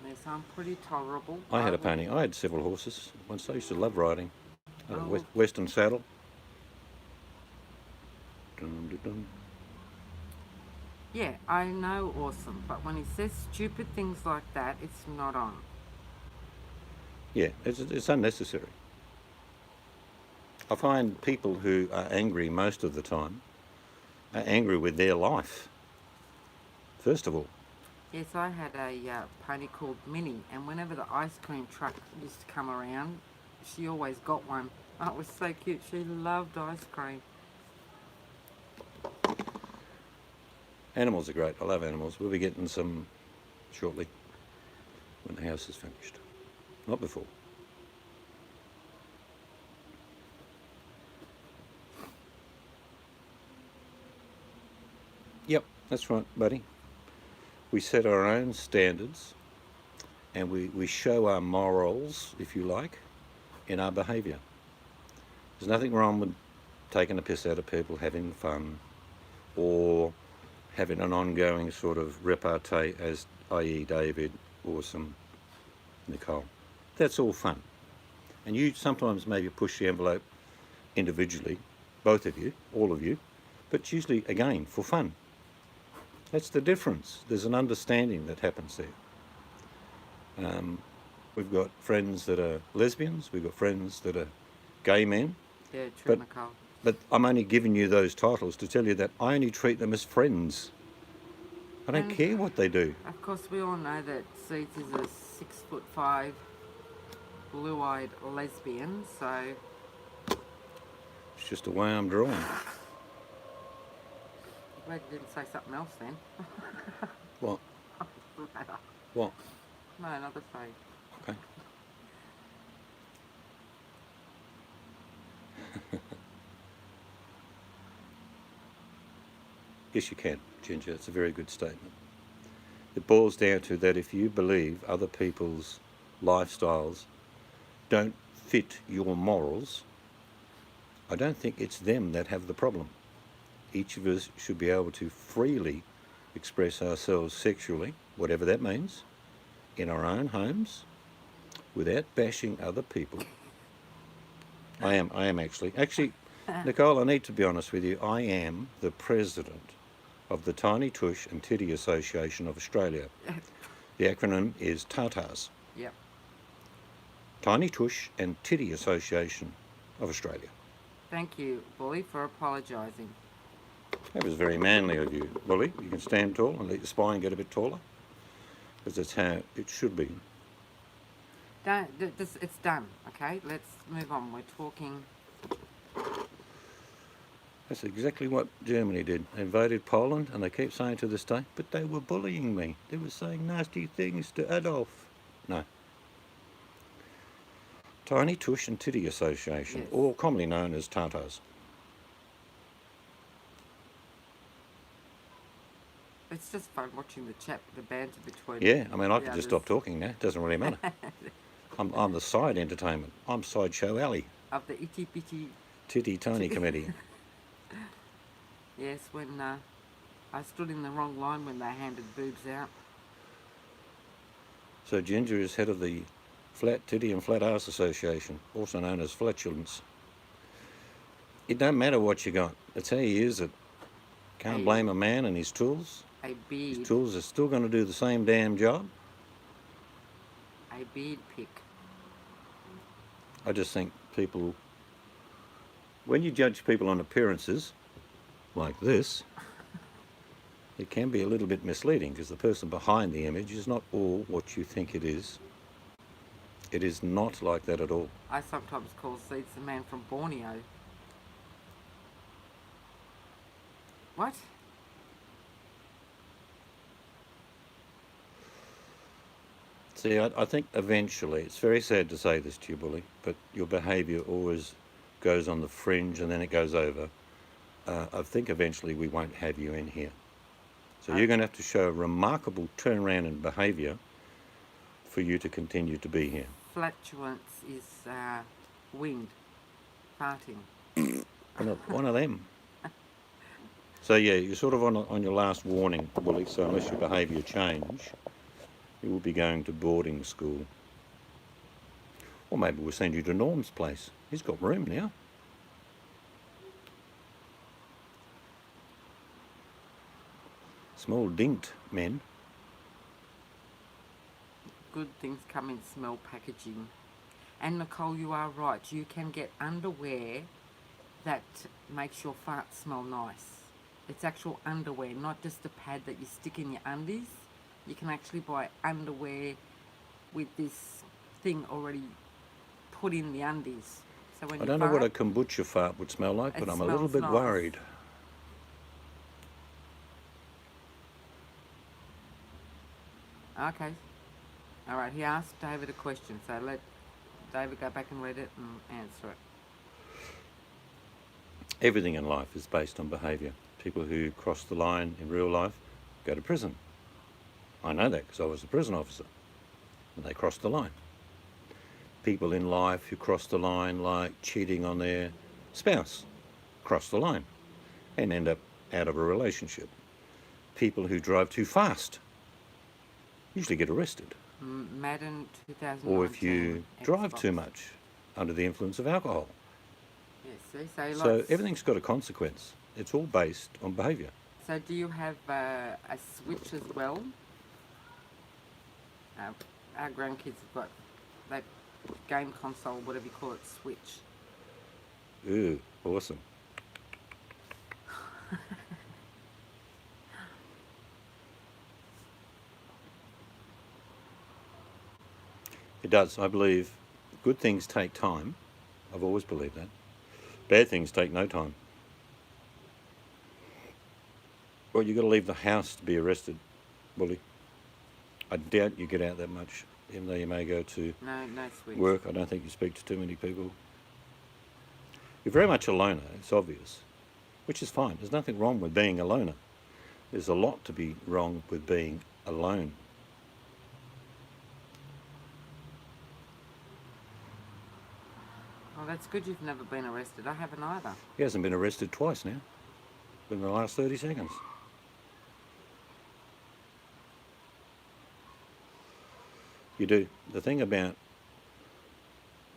Yes, I'm pretty tolerable. I had a pony. I had several horses. Once I used to love riding. I had a Oh. Western saddle. Dun, dun, dun. Yeah, I know, awesome. But when he says stupid things like that, it's not on. Yeah, it's unnecessary. I find people who are angry most of the time are angry with their life, first of all. Yes, I had a pony called Minnie, and whenever the ice cream truck used to come around, she always got one. Oh, it was so cute. She loved ice cream. Animals are great. I love animals. We'll be getting some shortly when the house is finished. Not before. Yep, that's right, buddy. We set our own standards and we show our morals, if you like, in our behaviour. There's nothing wrong with taking a piss out of people, having fun, or having an ongoing sort of repartee as, i.e. David, Awesome, Nicole. That's all fun. And you sometimes maybe push the envelope individually, both of you, all of you, but it's usually, again, for fun. That's the difference. There's an understanding that happens there. We've got friends that are lesbians, we've got friends that are gay men, Yeah, true, But- Nicole. but I'm only giving you those titles to tell you that I only treat them as friends. I don't And- care what they do. Of course, we all know that Seeds is a 6'5", blue-eyed lesbian, so It's just the way I'm drawn. glad you didn't say something else then. What? Doesn't matter. What? No, another say. Okay. Yes, you can, Ginger. It's a very good statement. It boils down to that if you believe other people's lifestyles don't fit your morals, I don't think it's them that have the problem. Each of us should be able to freely express ourselves sexually, whatever that means, in our own homes, without bashing other people. I am actually. Actually, Nicole, I need to be honest with you. I am the president of the Tiny Tush and Titty Association of Australia. The acronym is TATAS. Yep. Tiny Tush and Titty Association of Australia. Thank you, Bully, for apologising. That was very manly of you, Bully. You can stand tall and let your spine get a bit taller, because that's how it should be. It's done, okay? Let's move on. We're talking... That's exactly what Germany did. They invaded Poland, and they keep saying to this day, but they were bullying me. They were saying nasty things to Adolf. No. Tiny Tush and Titty Association, Yes. or commonly known as TATAs. It's just fun watching the banter between... Yeah, I mean, I the could just stop others. talking now. It doesn't really matter. I'm the side entertainment. I'm Sideshow Alley, Of the itty bitty... Titty Tiny Committee. Yes, when I stood in the wrong line when they handed boobs out. So Ginger is head of the Flat Titty and Flat Arse Association, also known as Flatulence. It don't matter what you got. It's how you use it. Can't Hey. blame a man and his tools. A beard. His tools are still going to do the same damn job. A beard pick. I just think people, when you judge people on appearances, like this, it can be a little bit misleading, because the person behind the image is not all what you think it is. It is not like that at all. I sometimes call Seeds the man from Borneo. What? See, I think eventually, it's very sad to say this to you, Bully, but your behaviour always goes on the fringe and then it goes over. I think eventually we won't have you in here. So you're going to have to show a remarkable turnaround in behaviour for you to continue to be here. Flatulence is wind. Farting. One of them. So yeah, you're sort of on your last warning, Bully, so unless your behaviour change, you will be going to boarding school. Or maybe we'll send you to Norm's place. He's got room now. Small dinked men. Good things come in small packaging. And Nicole, you are right. You can get underwear that makes your fart smell nice. It's actual underwear, not just a pad that you stick in your undies. You can actually buy underwear with this thing already put in the undies. So when I you don't know what a fart, kombucha fart would smell like, but It I'm a little smells bit nice. worried. Okay. All right. He asked David a question, so let David go back and read it and answer it. Everything in life is based on behaviour. People who cross the line in real life go to prison. I know that because I was a prison officer, and they crossed the line. People in life who cross the line, like cheating on their spouse, cross the line and end up out of a relationship. People who drive too fast usually get arrested. Madden 2019. Or if you drive Xbox. too much under the influence of alcohol. Yes, see? So, he So likes- everything's got a consequence. It's all based on behaviour. So do you have a Switch as well? Our grandkids have got that game console, whatever you call it, Switch. Ooh, awesome. It does. I believe good things take time. I've always believed that. Bad things take no time. Well, you've got to leave the house to be arrested, Bully. I doubt you get out that much, even though you may go to No Switch. work. I don't think you speak to too many people. You're very much a loner, it's obvious, which is fine. There's nothing wrong with being a loner. There's a lot to be wrong with being alone. Well, that's good you've never been arrested. I haven't either. He hasn't been arrested twice now, in the last 30 seconds. You do. The thing about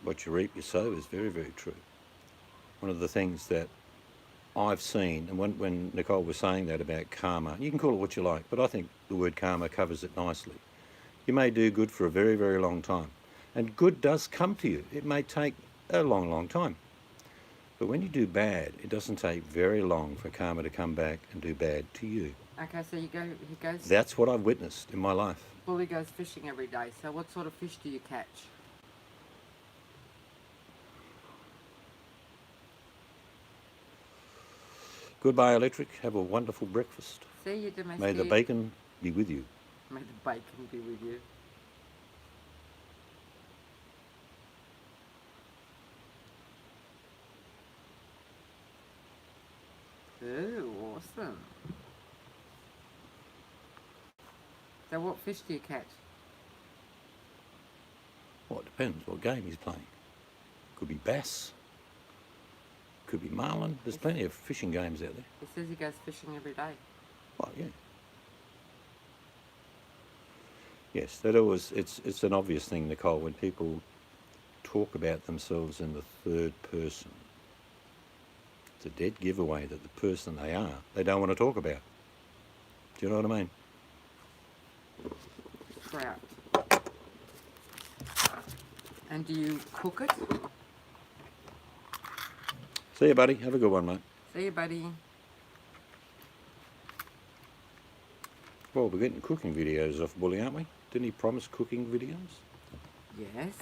what you reap, you sow is very, very true. one of the things that I've seen, and when Nicole was saying that about karma, you can call it what you like, but I think the word karma covers it nicely. You may do good for a very, very long time, and good does come to you. It may take a long, long time. But when you do bad, it doesn't take very long for karma to come back and do bad to you. Okay, so he goes. That's what I've witnessed in my life. Bully goes fishing every day. So what sort of fish do you catch? Goodbye, Electric. Have a wonderful breakfast. See you, domestic. May the bacon be with you. May the bacon be with you. Ooh, awesome. So what fish do you catch? Well, it depends what game he's playing. Could be bass. Could be marlin. There's plenty of fishing games out there. He says he goes fishing every day. Oh, yeah. Yes, it's an obvious thing, Nicole, when people talk about themselves in the third person. It's a dead giveaway that the person they are, they don't want to talk about. Do you know what I mean? Trout. And do you cook it? See you, buddy. Have a good one, mate. See you, buddy. Well, we're getting cooking videos off Bully, aren't we? Didn't he promise cooking videos? Yes.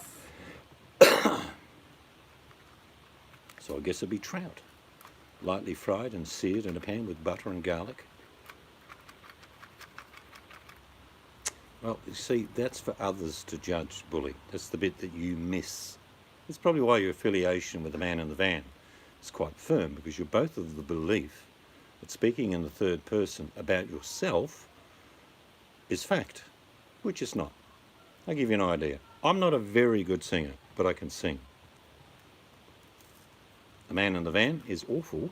So I guess it'd be trout. Lightly fried and seared in a pan with butter and garlic. Well, you see, that's for others to judge, Bully. That's the bit that you miss. That's probably why your affiliation with the man in the van is quite firm, because you're both of the belief that speaking in the third person about yourself is fact, which it's not. I'll give you an idea. I'm not a very good singer, but I can sing. The man in the van is awful,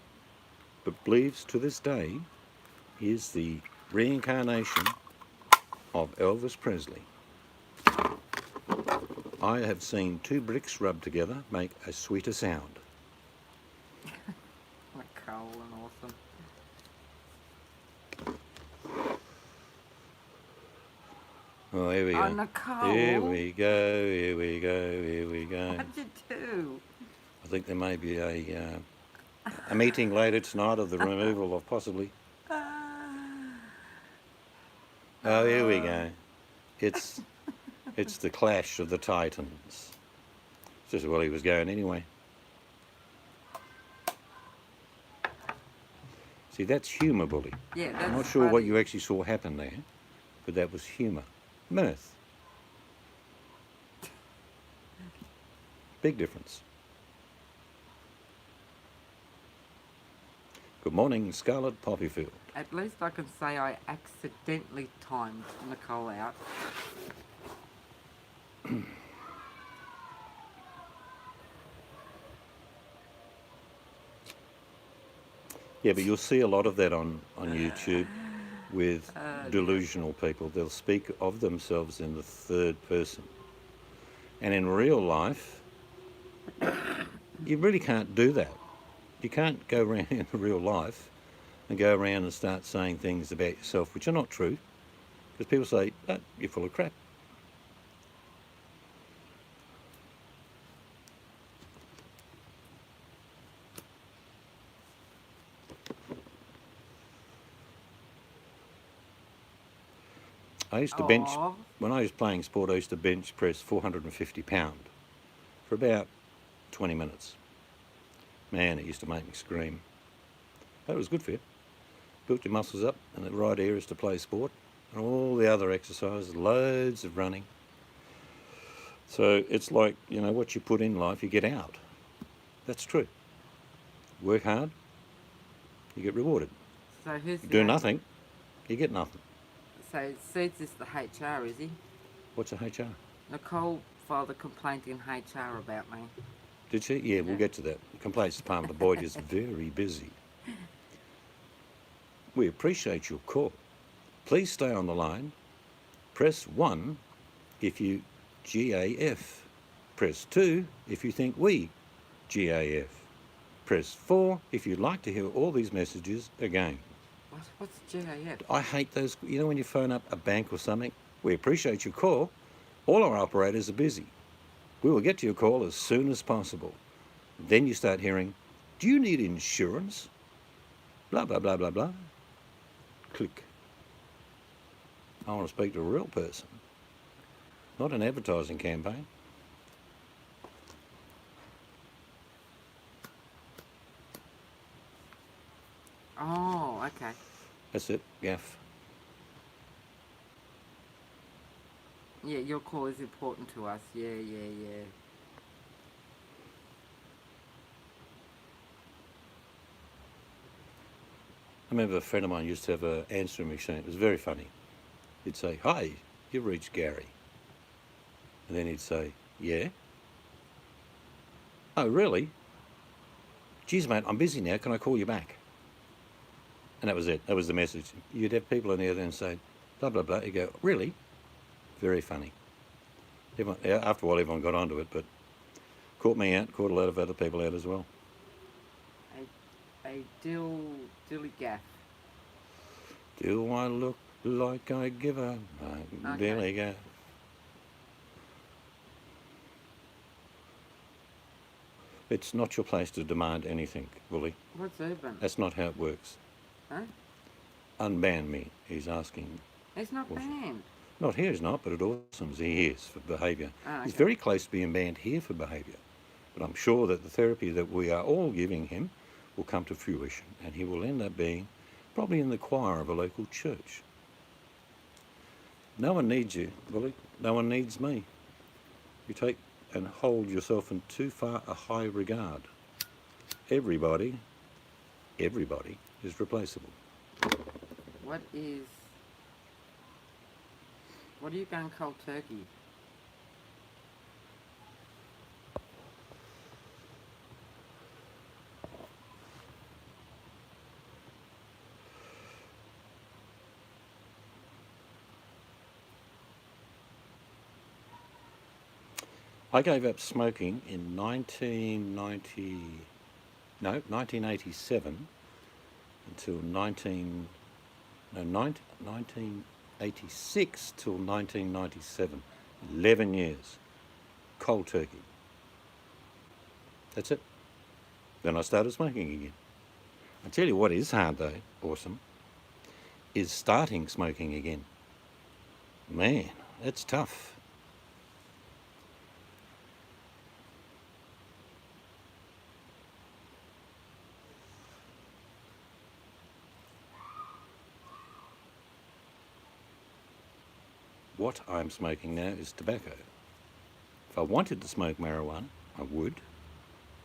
but believes to this day he is the reincarnation of Elvis Presley. I have seen two bricks rubbed together make a sweeter sound. Nicole and awesome. Oh, here we go. Oh, Nicole. Here we go, here we go, here we go. What did you do? I think there may be a meeting later tonight of the removal of possibly. Oh, here we go. It's the clash of the titans. Just as well he was going anyway. See, that's humour, Bully. Yeah, that's I'm not sure what funny. you actually saw happen there, but that was humour. Mirth. Big difference. Good morning, Scarlett Poppyfield. At least I can say I accidentally timed Nicole out. Yeah, but you'll see a lot of that on YouTube with delusional people. They'll speak of themselves in the third person. And in real life, you really can't do that. You can't go around in real life and go around and start saying things about yourself which are not true. Because people say, oh, you're full of crap. I used to bench, Aw. when I was playing sport, I used to bench press 450 pound for about 20 minutes. Man, it used to make me scream. But it was good for you. Built your muscles up in the right areas to play sport. And all the other exercises, loads of running. So it's like, you know, what you put in life, you get out. That's true. Work hard, you get rewarded. So who's You the do nothing, you get nothing. So Seeds is the HR, is he? What's a HR? Nicole filed a complaint in HR about me. Did she? Yeah, we'll get to that. The complaints department, Boyd, is very busy. We appreciate your call. Please stay on the line. Press 1 if you GAF. Press 2 if you think we GAF. Press 4 if you'd like to hear all these messages again. What's GAF? I hate those, you know, when you phone up a bank or something. We appreciate your call. All our operators are busy. We will get to your call as soon as possible. Then you start hearing, do you need insurance? Blah, blah, blah, blah, blah. Click. I want to speak to a real person, not an advertising campaign. Oh, okay. That's it, gaff. Yeah, your call is important to us. Yeah. I remember a friend of mine used to have an answering machine. It was very funny. He'd say, hi, you've reached Gary. And then he'd say, yeah? Oh, really? Geez, mate, I'm busy now. Can I call you back? And that was it. That was the message. You'd have people in there then saying, blah, blah, blah. You go, really? Very funny. Everyone, after a while, everyone got onto it, but caught me out, caught a lot of other people out as well. A dilly gaff. Do I look like I give a dilly gaff? It's not your place to demand anything, Willie. What's urban? That's not how it works. Huh? Unban me, he's asking. It's not banned. Not here, he's not, but at Awesomes he is for behaviour. Oh, okay. He's very close to being banned here for behaviour. But I'm sure that the therapy that we are all giving him will come to fruition, and he will end up being probably in the choir of a local church. No one needs you, Willie. No one needs me. You take and hold yourself in too far a high regard. Everybody is replaceable. What are you going cold turkey? I gave up smoking in 1987 until 1986 till 1997. 11 years. Cold turkey. That's it. Then I started smoking again. I tell you what is hard though, awesome, is starting smoking again. Man, that's tough. What I'm smoking now is tobacco. If I wanted to smoke marijuana, I would,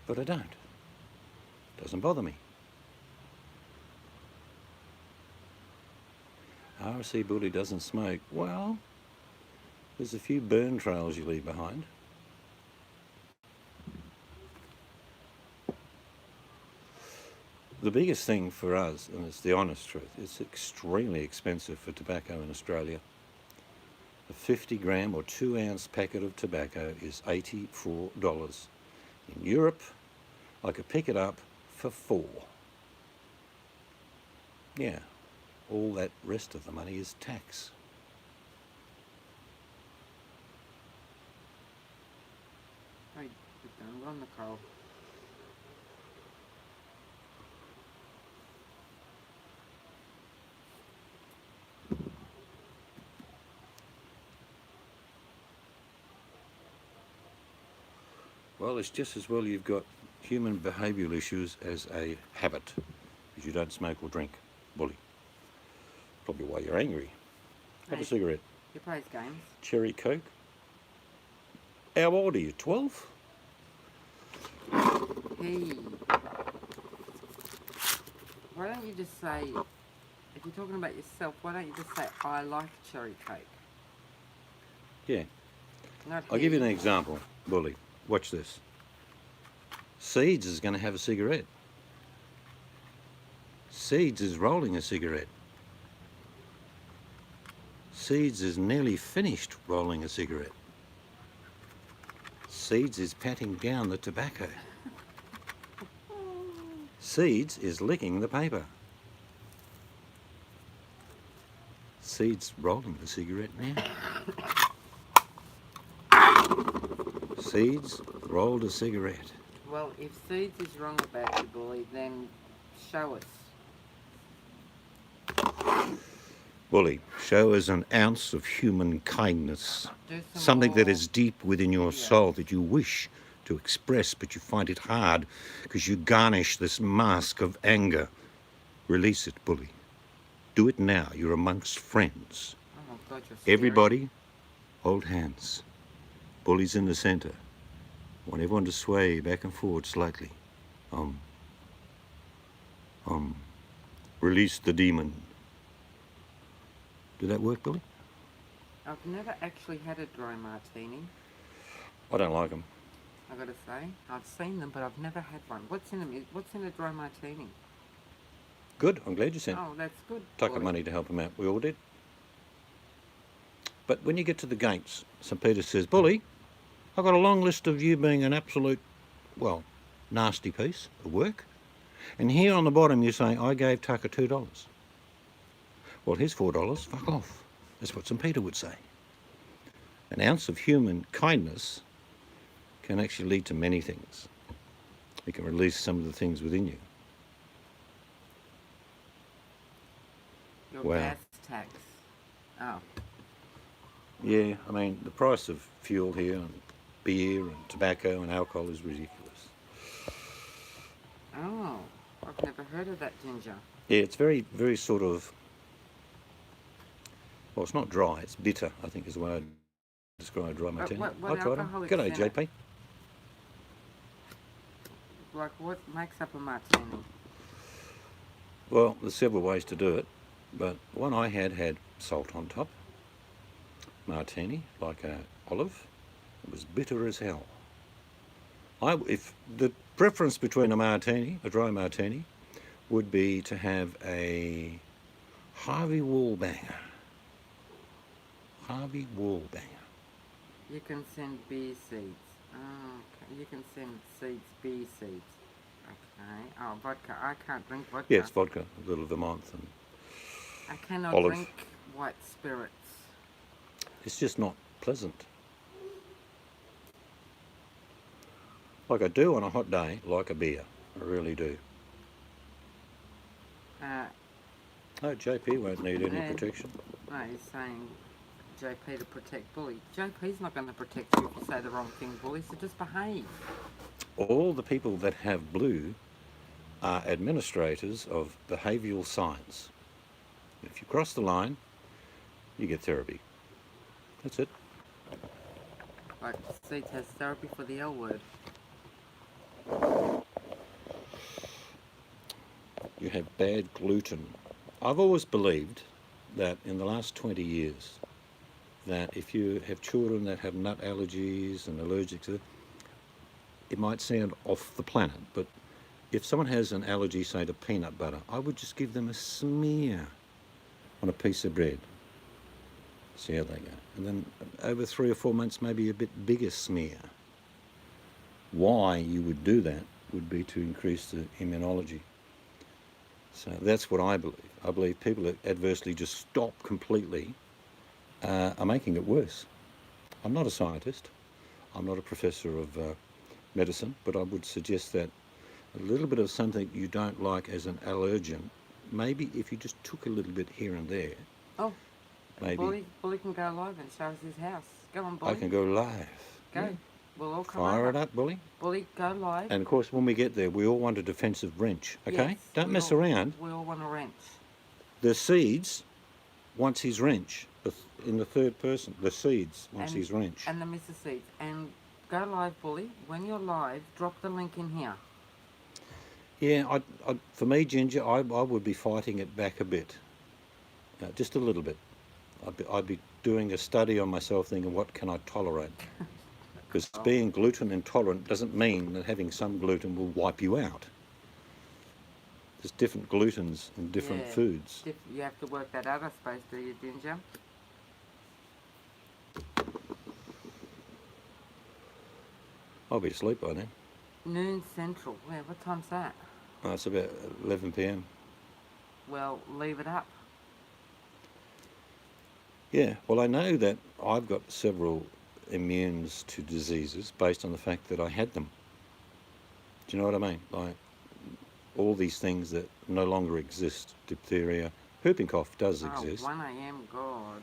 but I don't. It doesn't bother me. RC Bully doesn't smoke. Well, there's a few burn trails you leave behind. The biggest thing for us, and it's the honest truth, it's extremely expensive for tobacco in Australia. A 50 gram or 2 ounce packet of tobacco is $84. In Europe, I could pick it up for $4. Yeah, all that rest of the money is tax. Hey, you've done well, Nicole. Well, it's just as well you've got human behavioural issues as a habit, because you don't smoke or drink, Bully. Probably why you're angry. Have a Hey. cigarette. He plays games. Cherry Coke. How old are you, 12? Hey. Why don't you just say, if you're talking about yourself, why don't you just say, I like cherry Coke? Yeah. Not I'll give you he. an example, Bully. Watch this. Seeds is going to have a cigarette. Seeds is rolling a cigarette. Seeds is nearly finished rolling a cigarette. Seeds is patting down the tobacco. Seeds is licking the paper. Seeds rolling the cigarette now. Seeds rolled a cigarette. Well, if Seeds is wrong about you, Bully, then show us. Bully, show us an ounce of human kindness. Do some Something that more- is deep within your Yeah. soul that you wish to express, but you find it hard because you garnish this mask of anger. Release it, Bully. Do it now. You're amongst friends. Oh, God, you're scary. Everybody, hold hands. Bully's in the centre. I want everyone to sway back and forward slightly. Release the demon. Did that work, Bully? I've never actually had a dry martini, I don't like them. I gotta say. I've seen them, but I've never had one. What's in them? What's in a dry martini? Good, I'm glad you sent. Oh, that's good. Tuck of Bully. money to help him out. We all did. But when you get to the gates, St. Peter says, Bully, I've got a long list of you being an absolute, well, nasty piece of work. And here on the bottom you say, I gave Tucker $2. Well, here's $4. Fuck off. That's what St. Peter would say. An ounce of human kindness can actually lead to many things. It can release some of the things within you. Your Wow. gas tax. Oh, Yeah, I mean, the price of fuel here and beer and tobacco and alcohol is ridiculous. oh, I've never heard of that, Ginger. Yeah, it's very, very sort of, well, it's not dry, it's bitter, I think is the way I'd describe dry martini. what I tried them. alcoholic G'day, is in it? JP. Like, what makes up a martini? Well, there's several ways to do it, but one I had salt on top, martini, like a olive. It was bitter as hell. If the preference between a martini, a dry martini, would be to have a Harvey Wallbanger. Harvey Wallbanger. You can send bee seeds. Oh, okay. You can send seeds, bee seeds. Okay. Oh, vodka. I can't drink vodka. Yeah, it's vodka, a little Vermont, and I cannot olive. drink white spirits. it's just not pleasant. Like I do on a hot day, like a beer. I really do. Oh, JP won't need any Yeah. protection. No, he's saying JP to protect Bully. JP's not going to protect you if you say the wrong thing, Bully, so just behave. All the people that have blue are administrators of behavioural science. If you cross the line, you get therapy. That's it. Like, Seeds has therapy for the L word. You have bad gluten. I've always believed that in the last 20 years, that if you have children that have nut allergies and allergic to it, it might sound off the planet, but if someone has an allergy, say to peanut butter, I would just give them a smear on a piece of bread. See how they go. And then over 3 or 4 months, maybe a bit bigger smear. Why you would do that would be to increase the immunology. So that's what I believe. I believe people that adversely just stop completely are making it worse. I'm not a scientist. I'm not a professor of medicine, but I would suggest that a little bit of something you don't like as an allergen, maybe if you just took a little bit here and there, Oh, maybe Bully can go live and show us his house. Go on, Bully. I can go live. Go. Yeah. We'll all come Fire over. it up, Bully. Bully, go live. And of course, when we get there, we all want a defensive wrench, okay? Yes, Don't we mess all- around. We all want a wrench. The Seeds wants his wrench. In the third person, the Seeds wants his wrench. And the Mrs. Seeds. And go live, Bully. When you're live, drop the link in here. Yeah, for me, Ginger, I would be fighting it back a bit, just a little bit. I'd be doing a study on myself, thinking, what can I tolerate? Because being gluten intolerant doesn't mean that having some gluten will wipe you out. There's different glutens in different Yeah. foods. You have to work that out, I suppose, do you, Ginger? I'll be asleep by then. Noon Central. Yeah, what time's that? Oh, it's about 11 p.m. Well, leave it up. Yeah, well, I know that I've got several immunes to diseases based on the fact that I had them. Do you know what I mean? Like all these things that no longer exist. Diphtheria, whooping cough does exist. 1 a.m. God.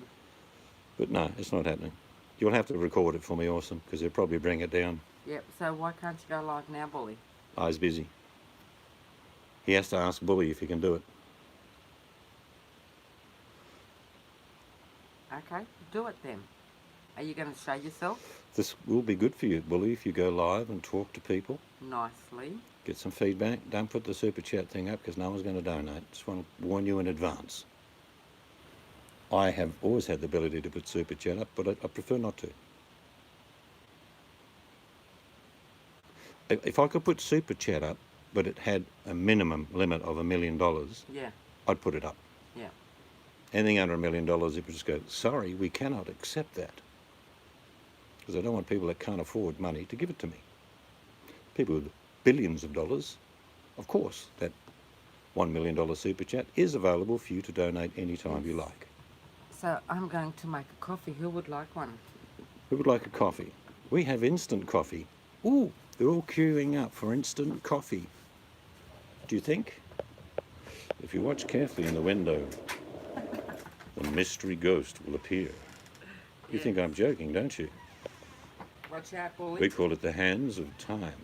But no, it's not happening. You'll have to record it for me, Awesome, because they'll probably bring it down. Yep. So why can't you go live now, Bully? I was busy. He has to ask Bully if he can do it. Okay, do it then. Are you going to show yourself This will be good for you, Bully, if you go live and talk to people, nicely? get some feedback. Don't put the super chat thing up because no one's going to donate. Just want to warn you in advance. I have always had the ability to put super chat up, but I prefer not to. If I could put super chat up, but it had a minimum limit of $1 million, Yeah, I'd put it up. yeah. Anything under $1 million, it would just go, sorry, we cannot accept that. Because I don't want people that can't afford money to give it to me. People with billions of dollars, of course, that $1 million super chat is available for you to donate anytime you like. So I'm going to make a coffee. Who would like one? Who would like a coffee? We have instant coffee. Ooh, they're all queuing up for instant coffee. Do you think? If you watch carefully in the window, the mystery ghost will appear. You think I'm joking, don't you? Watch out, Bully. We call it the hands of time.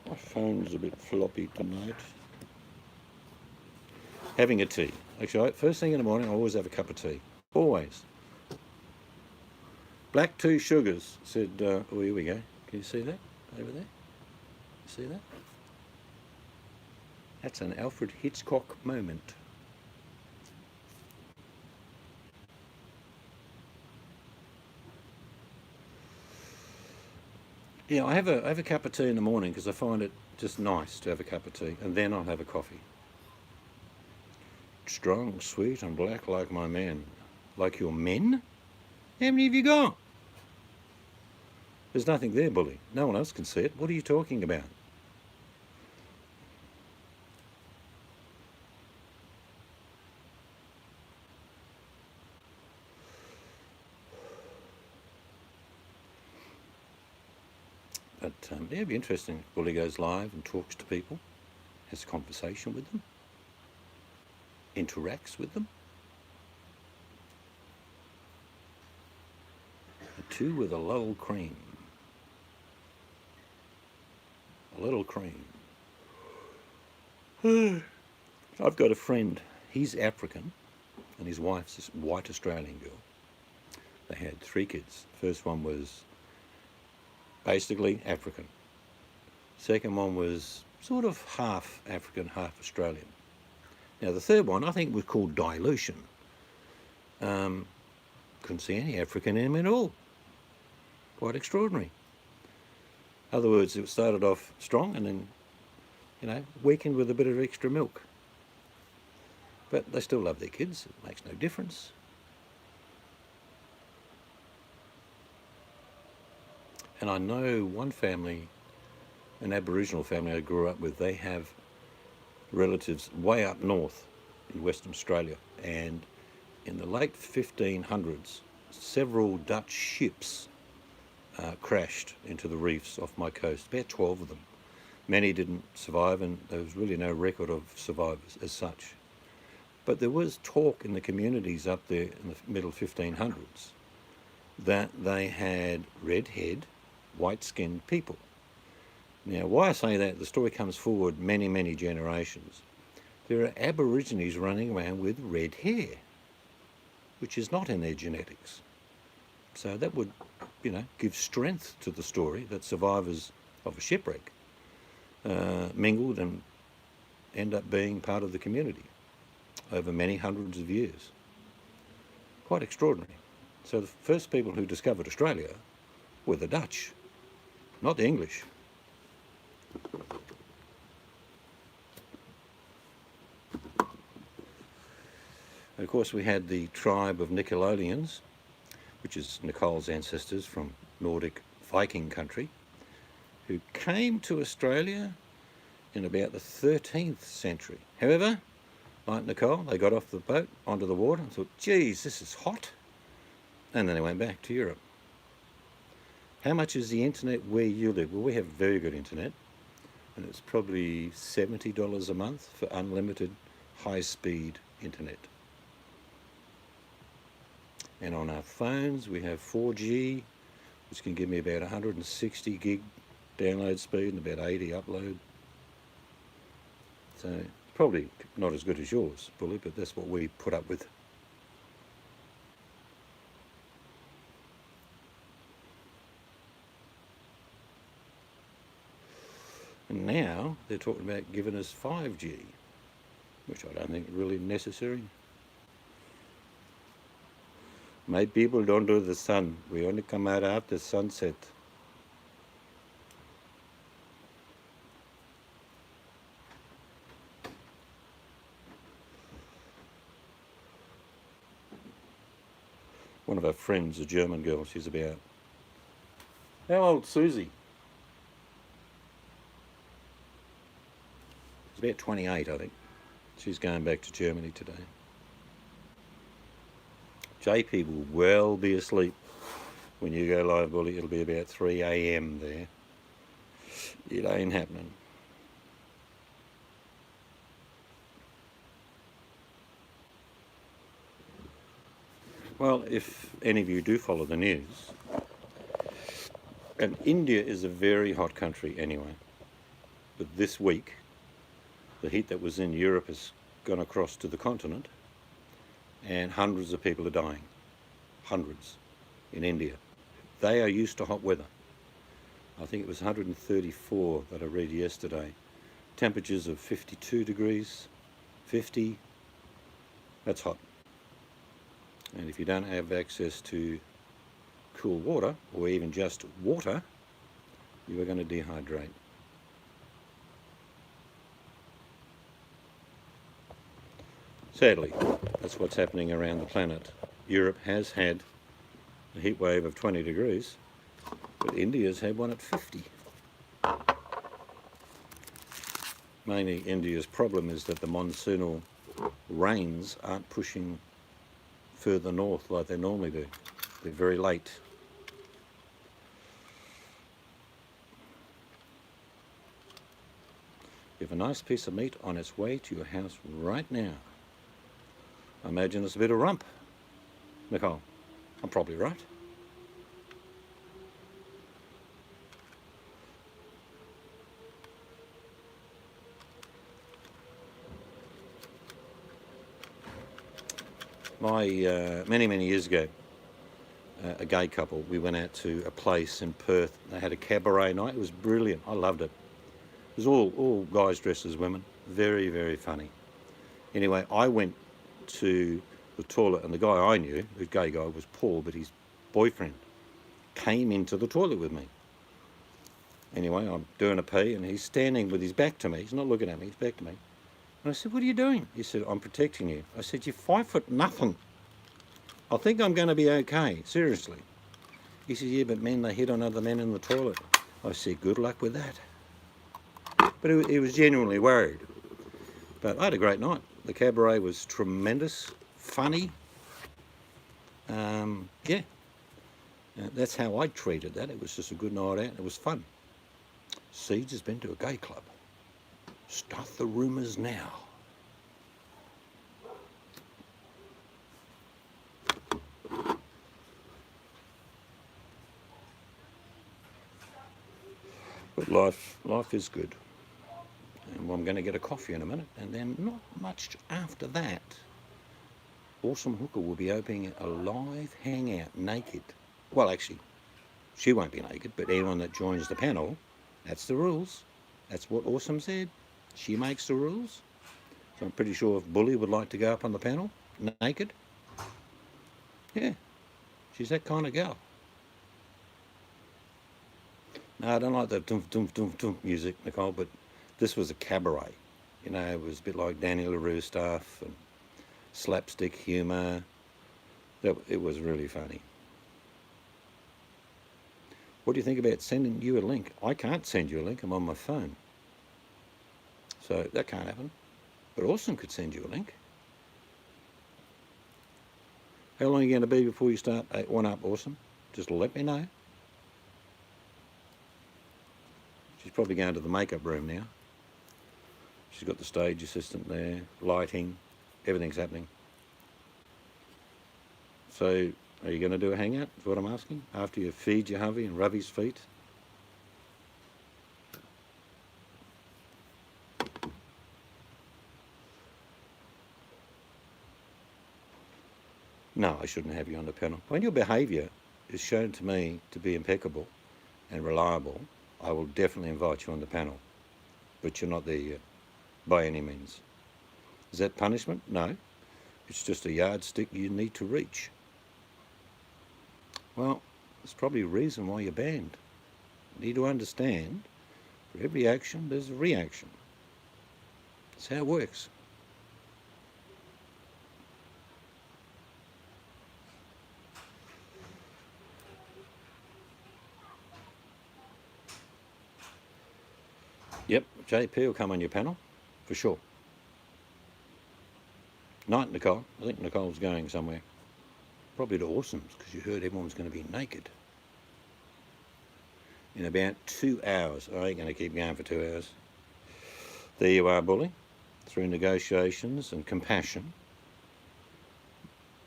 My phone's a bit floppy tonight. Having a tea. Actually, first thing in the morning, I always have a cup of tea. Always. Black 2 sugars, said, oh, here we go. Can you see that over there? You see that? That's an Alfred Hitchcock moment. Yeah, I have a cup of tea in the morning because I find it just nice to have a cup of tea, and then I'll have a coffee. Strong, sweet, and black like my men. Like your men? How many have you got? There's nothing there, Bully. No one else can see it. What are you talking about? But yeah, it'd be interesting if Bully goes live and talks to people, has a conversation with them, interacts with them. A 2 with a little cream. A little cream. I've got a friend. He's African, and his wife's this white Australian girl. They had 3 kids. First one was basically African. Second one was sort of half African, half Australian. Now the third one I think was called dilution. Couldn't see any African in him at all. Quite extraordinary. In other words, it started off strong and then, you know, weakened with a bit of extra milk. But they still love their kids. It makes no difference. And I know one family, an Aboriginal family I grew up with, they have relatives way up north in Western Australia. And in the late 1500s, several Dutch ships crashed into the reefs off my coast, about 12 of them. Many didn't survive, and there was really no record of survivors as such. But there was talk in the communities up there in the middle 1500s that they had red-haired, white-skinned people. Now, why I say that, the story comes forward many, many generations. There are Aborigines running around with red hair, which is not in their genetics. So that would, you know, give strength to the story that survivors of a shipwreck mingled and end up being part of the community over many hundreds of years. Quite extraordinary. So the first people who discovered Australia were the Dutch, not the English. And of course we had the tribe of Nickelodeons, which is Nicole's ancestors from Nordic Viking country, who came to Australia in about the 13th century. However, like Nicole, they got off the boat onto the water and thought, geez, this is hot. And then they went back to Europe. How much is the internet where you live? Well, we have very good internet, and it's probably $70 a month for unlimited high-speed internet. And on our phones, we have 4G, which can give me about 160 gig download speed and about 80 upload. So probably not as good as yours, Bully, but that's what we put up with. And now they're talking about giving us 5G, which I don't think is really necessary. My people don't do the sun. We only come out after sunset. One of our friends, a German girl, she's about, how old, Susie? She's about 28, I think. She's going back to Germany today. JP will well be asleep when you go live, Bully. It'll be about 3 a.m. there. It ain't happening. Well, if any of you do follow the news, and India is a very hot country anyway, but this week the heat that was in Europe has gone across to the continent, and hundreds of people are dying. Hundreds in India. They are used to hot weather. I think it was 134 that I read yesterday. Temperatures of 52 degrees, 50, that's hot. And if you don't have access to cool water, or even just water, you are going to dehydrate. Sadly, that's what's happening around the planet. Europe has had a heat wave of 20 degrees, but India's had one at 50. Mainly India's problem is that the monsoonal rains aren't pushing further north like they normally do. They're very late. You have a nice piece of meat on its way to your house right now. I imagine it's a bit of rump. Nicole, I'm probably right. Many years ago, a gay couple, we went out to a place in Perth. They had a cabaret night. It was brilliant. I loved it. It was all guys dressed as women. Very, very funny. Anyway, I went to the toilet, and the guy I knew, the gay guy, was Paul, but his boyfriend came into the toilet with me. Anyway, I'm doing a pee, and he's standing with his back to me. He's not looking at me, he's back to me. And I said, what are you doing? He said, I'm protecting you. I said, you're 5 foot nothing. I think I'm going to be okay, seriously. He said, yeah, but men, they hit on other men in the toilet. I said, good luck with that. But he was genuinely worried. But I had a great night. The cabaret was tremendous, funny. Yeah, that's how I treated that. It was just a good night out. It was fun. Siege has been to a gay club. Start the rumours now. But life is good. And I'm going to get a coffee in a minute, and then not much after that, Awesome Hooker will be opening a live hangout naked. Well, actually, she won't be naked, but anyone that joins the panel, that's the rules. That's what Awesome said. She makes the rules. So I'm pretty sure if Bully would like to go up on the panel, naked, yeah, she's that kind of girl. No, I don't like the dum dum dum dum music, Nicole, but this was a cabaret. You know, it was a bit like Danny LaRue stuff and slapstick humour. It was really funny. What do you think about sending you a link? I can't send you a link. I'm on my phone. So that can't happen. But Awesome could send you a link. How long are you going to be before you start one up, Awesome? Just let me know. She's probably going to the makeup room now. She's got the stage assistant there, lighting, everything's happening. So, are you going to do a hangout, is what I'm asking? After you feed your hubby and rub his feet? No, I shouldn't have you on the panel. When your behaviour is shown to me to be impeccable and reliable, I will definitely invite you on the panel. But you're not there yet, by any means. Is that punishment? No. It's just a yardstick you need to reach. Well, there's probably a reason why you're banned. You need to understand, for every action, there's a reaction. That's how it works. Yep, JP will come on your panel, for sure. Night, Nicole. I think Nicole's going somewhere. Probably to Awesome's, because you heard everyone's going to be naked. In about 2 hours. I ain't going to keep going for 2 hours. There you are, Bully. Through negotiations and compassion,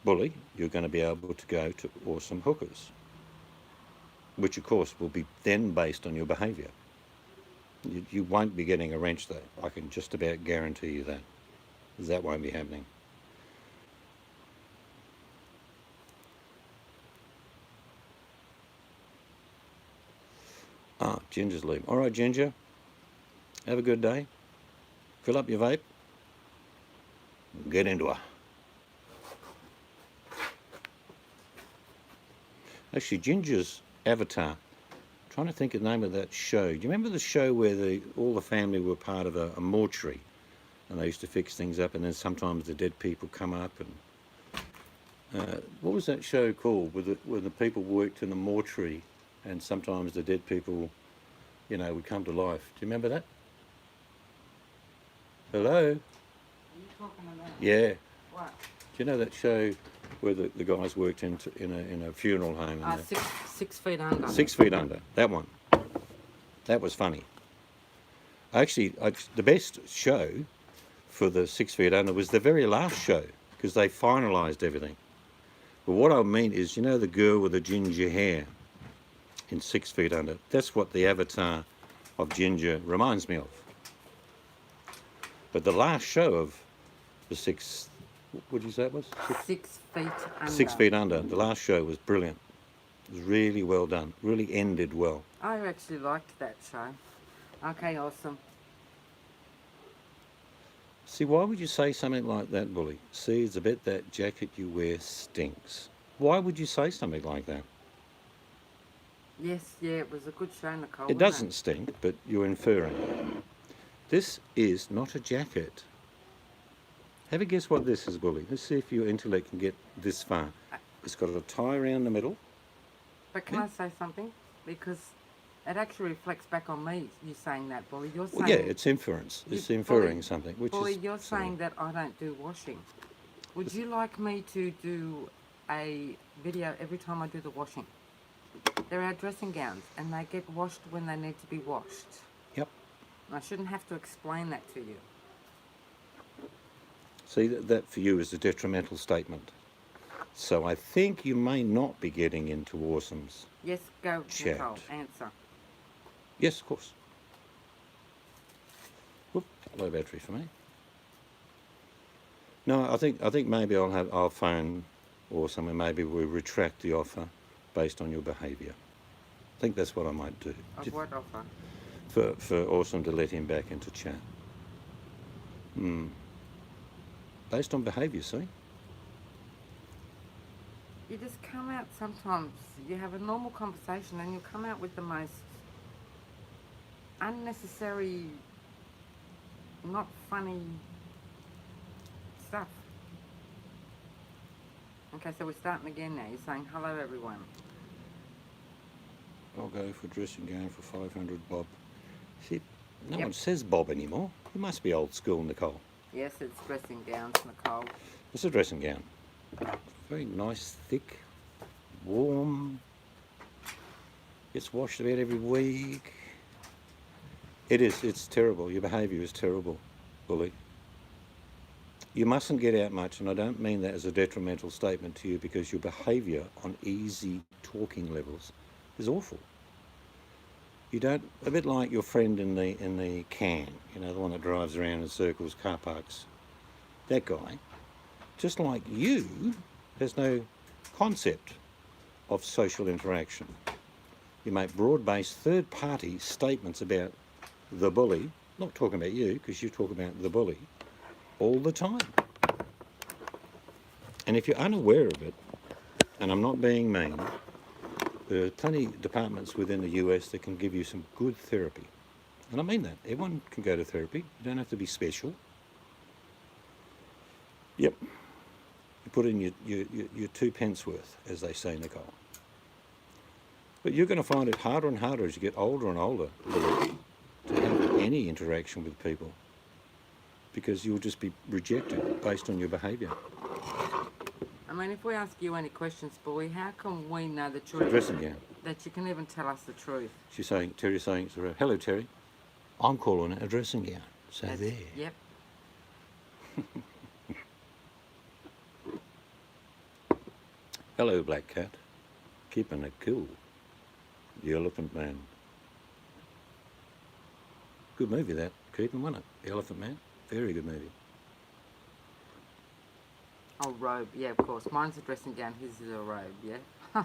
Bully, you're going to be able to go to Awesome Hookers. Which, of course, will be then based on your behaviour. You won't be getting a wrench, though. I can just about guarantee you that. That won't be happening. Ah, Ginger's leaving. All right, Ginger. Have a good day. Fill up your vape. Get into her. Actually, Ginger's avatar. Trying to think of the name of that show. Do you remember the show where all the family were part of a mortuary, and they used to fix things up, and then sometimes the dead people come up, and what was that show called? Where the people worked in the mortuary, and sometimes the dead people, you know, would come to life. Do you remember that? Hello. Are you talking about? Yeah. What? Do you know that show where the guys worked in a funeral home? And 6 feet under. 6 feet under. That one. That was funny. Actually, the best show for the 6 feet under was the very last show, because they finalised everything. But what I mean is, you know, the girl with the ginger hair in 6 feet under. That's what the avatar of Ginger reminds me of. But the last show of the what did you say it was? 6 feet under. 6 feet under. The last show was brilliant. It was really well done. Really ended well. I actually liked that show. Okay, Awesome. See, why would you say something like that, Bully? See, it's a bit that jacket you wear stinks. Why would you say something like that? Yes, yeah, it was a good show, Nicole. It doesn't stink, but you're inferring. This is not a jacket. Have a guess what this is, Bully. Let's see if your intellect can get this far. It's got a tie around the middle. But can I say something? Because it actually reflects back on me, you saying that, Bully. You're saying... Well, yeah, it's inference. It's inferring something, which Bully, is... you're saying that I don't do washing. Would you like me to do a video every time I do the washing? They're our dressing gowns, and they get washed when they need to be washed. Yep. And I shouldn't have to explain that to you. See, that for you is a detrimental statement. So I think you may not be getting into Awesome's. Yes, go, Chat. Nicole, answer. Yes, of course. Whoop, low battery for me. No, I think maybe I'll phone Awesome and maybe we'll retract the offer based on your behaviour. I think that's what I might do. Of what offer? For Awesome to let him back into chat. Based on behaviour, see? You just come out sometimes, you have a normal conversation and you come out with the most unnecessary, not funny stuff. Okay, so we're starting again now. You're saying, hello everyone. I'll go for dressing gown for 500 bob. See, no Yep. one says bob anymore. You must be old school, Nicole. Yes, it's dressing gowns, Nicole. It's a dressing gown. Very nice, thick, warm. Gets washed about every week. It is. It's terrible. Your behaviour is terrible, bully. You mustn't get out much, and I don't mean that as a detrimental statement to you, because your behaviour on easy talking levels is awful. You don't, a bit like your friend in the can, you know, the one that drives around in circles, car parks. That guy, just like you, has no concept of social interaction. You make broad-based third-party statements about the bully, not talking about you, because you talk about the bully all the time. And if you're unaware of it, and I'm not being mean, there are plenty of departments within the US that can give you some good therapy. And I mean that. Everyone can go to therapy. You don't have to be special. Yep. You put in your 2 pence worth, as they say, Nicole. But you're going to find it harder and harder as you get older and older, Lily, to have any interaction with people, because you'll just be rejected based on your behaviour. I mean, if we ask you any questions, boy, how can we know the truth? Dressing gown. That you can even tell us the truth. Terry's saying to her, hello, Terry. I'm calling it a dressing gown. So That's- there. Yep. Hello, Black Cat. Keeping it cool. The Elephant Man. Good movie, that. Keeping, wasn't it? The Elephant Man. Very good movie. Oh, robe. Yeah, of course. Mine's a dressing gown. His is a robe, yeah?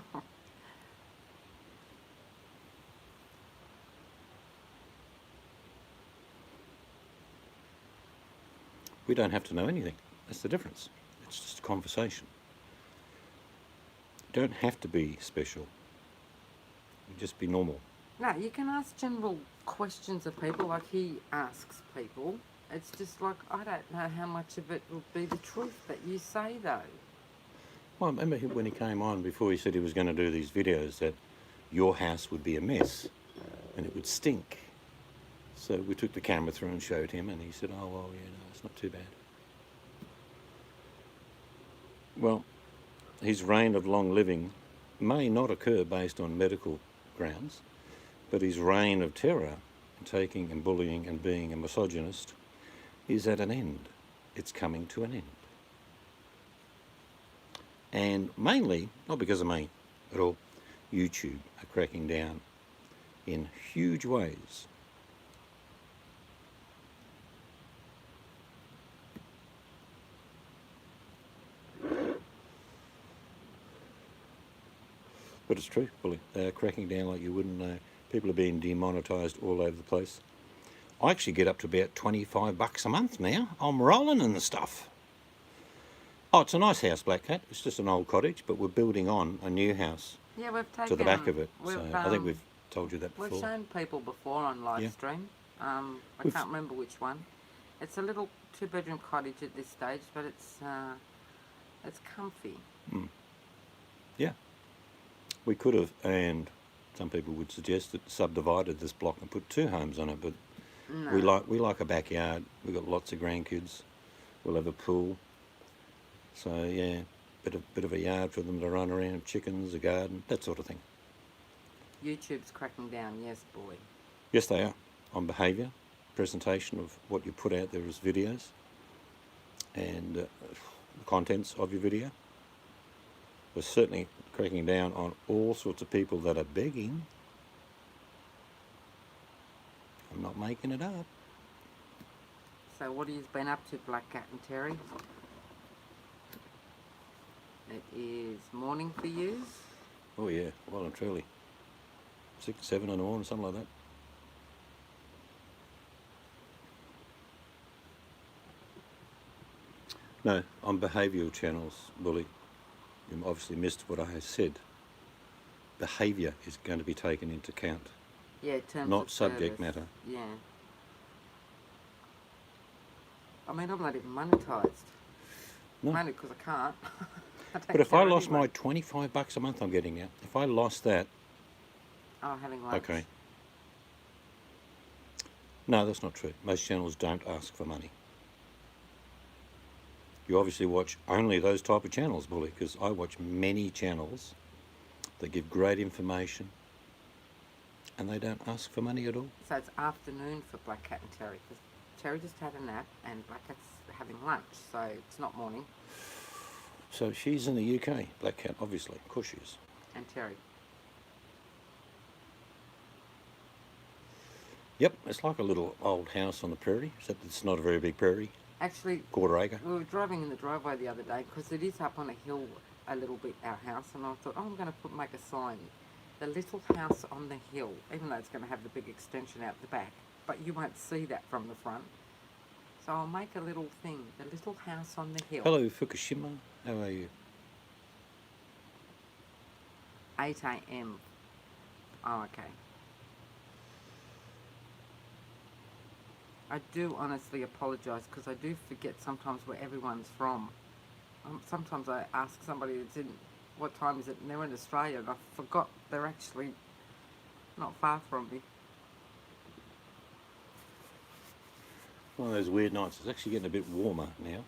We don't have to know anything. That's the difference. It's just a conversation. You don't have to be special. You just be normal. No, you can ask general questions of people like he asks people. It's just like, I don't know how much of it will be the truth that you say, though. Well, I remember when he came on before, he said he was going to do these videos that your house would be a mess and it would stink. So we took the camera through and showed him, and he said, oh, well, yeah, no, it's not too bad. Well, his reign of long living may not occur based on medical grounds, but his reign of terror, taking and bullying and being a misogynist, is at an end. It's coming to an end. And mainly, not because of me at all, YouTube are cracking down in huge ways. But it's true, bully. They're cracking down like you wouldn't know. People are being demonetised all over the place. I actually get up to about $25 a month now. I'm rolling in the stuff. Oh, it's a nice house, Black Cat. It's just an old cottage, but we're building on a new house Yeah, we've taken... to the back of it. So we've, I think we've told you that We've before. shown people before on live Yeah. stream. I can't remember which one. It's a little 2-bedroom cottage at this stage, but it's comfy. Yeah. We could have, and some people would suggest that subdivided this block and put 2 homes on it, but No. we like a backyard. We've got lots of grandkids. We'll have a pool. So yeah, bit of a yard for them to run around, chickens, a garden, that sort of thing. YouTube's cracking down, yes, boy. Yes, they are, on behaviour, presentation of what you put out there as videos, and the contents of your video. We're certainly cracking down on all sorts of people that are begging. I'm not making it up. So what have you been up to, Black Cat and Terry? It is morning for you. Oh yeah, well and truly. 6, 7 in the morning, something like that. No, on behavioural channels, bully. You obviously missed what I have said. Behaviour is going to be taken into account, Yeah, terms not of subject service. matter. Yeah. I mean, I'm not even monetised. No. Mainly because I can't. I don't But if I care lost anyway. my $25 a month I'm getting now, if I lost that, Oh, having lunch. Okay. No, that's not true. Most channels don't ask for money. You obviously watch only those type of channels, Bully, because I watch many channels that give great information and they don't ask for money at all. So it's afternoon for Black Cat and Terry, because Terry just had a nap and Black Cat's having lunch, so it's not morning. So she's in the UK, Black Cat, obviously. Of course she is. And Terry. Yep, it's like a little old house on the prairie, except it's not a very big prairie, Actually, quarter acre. we were driving in the driveway the other day, because it is up on a hill a little bit, our house, and I thought, oh, I'm going to make a sign. The little house on the hill, even though it's going to have the big extension out the back, but you won't see that from the front. So I'll make a little thing, the little house on the hill. Hello, Fukushima. How are you? 8 a.m. Oh, okay. I do honestly apologise, because I do forget sometimes where everyone's from. Sometimes I ask somebody that's in, what time is it, and they're in Australia, and I forgot they're actually not far from me. One of those weird nights. It's actually getting a bit warmer now.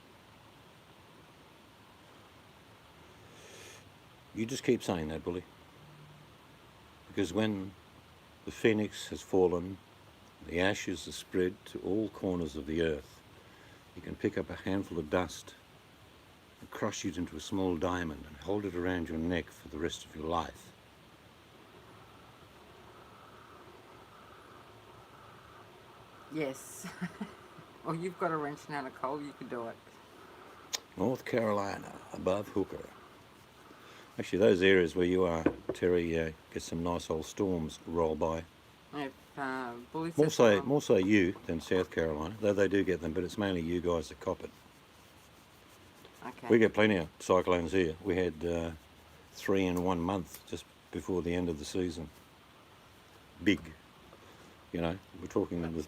You just keep saying that, Bully. Because when the phoenix has fallen, the ashes are spread to all corners of the earth, you can pick up a handful of dust and crush it into a small diamond and hold it around your neck for the rest of your life. Yes. Well, you've got a wrench now, Nicole, you can do it. North Carolina, above Hooker. Actually, those areas where you are, Terry, get some nice old storms roll by. If Bully More says so, more so you than South Carolina, though they do get them, but it's mainly you guys that cop it. okay. We get plenty of cyclones here. We had 3 in 1 month just before the end of the season. Big, you know, we're talking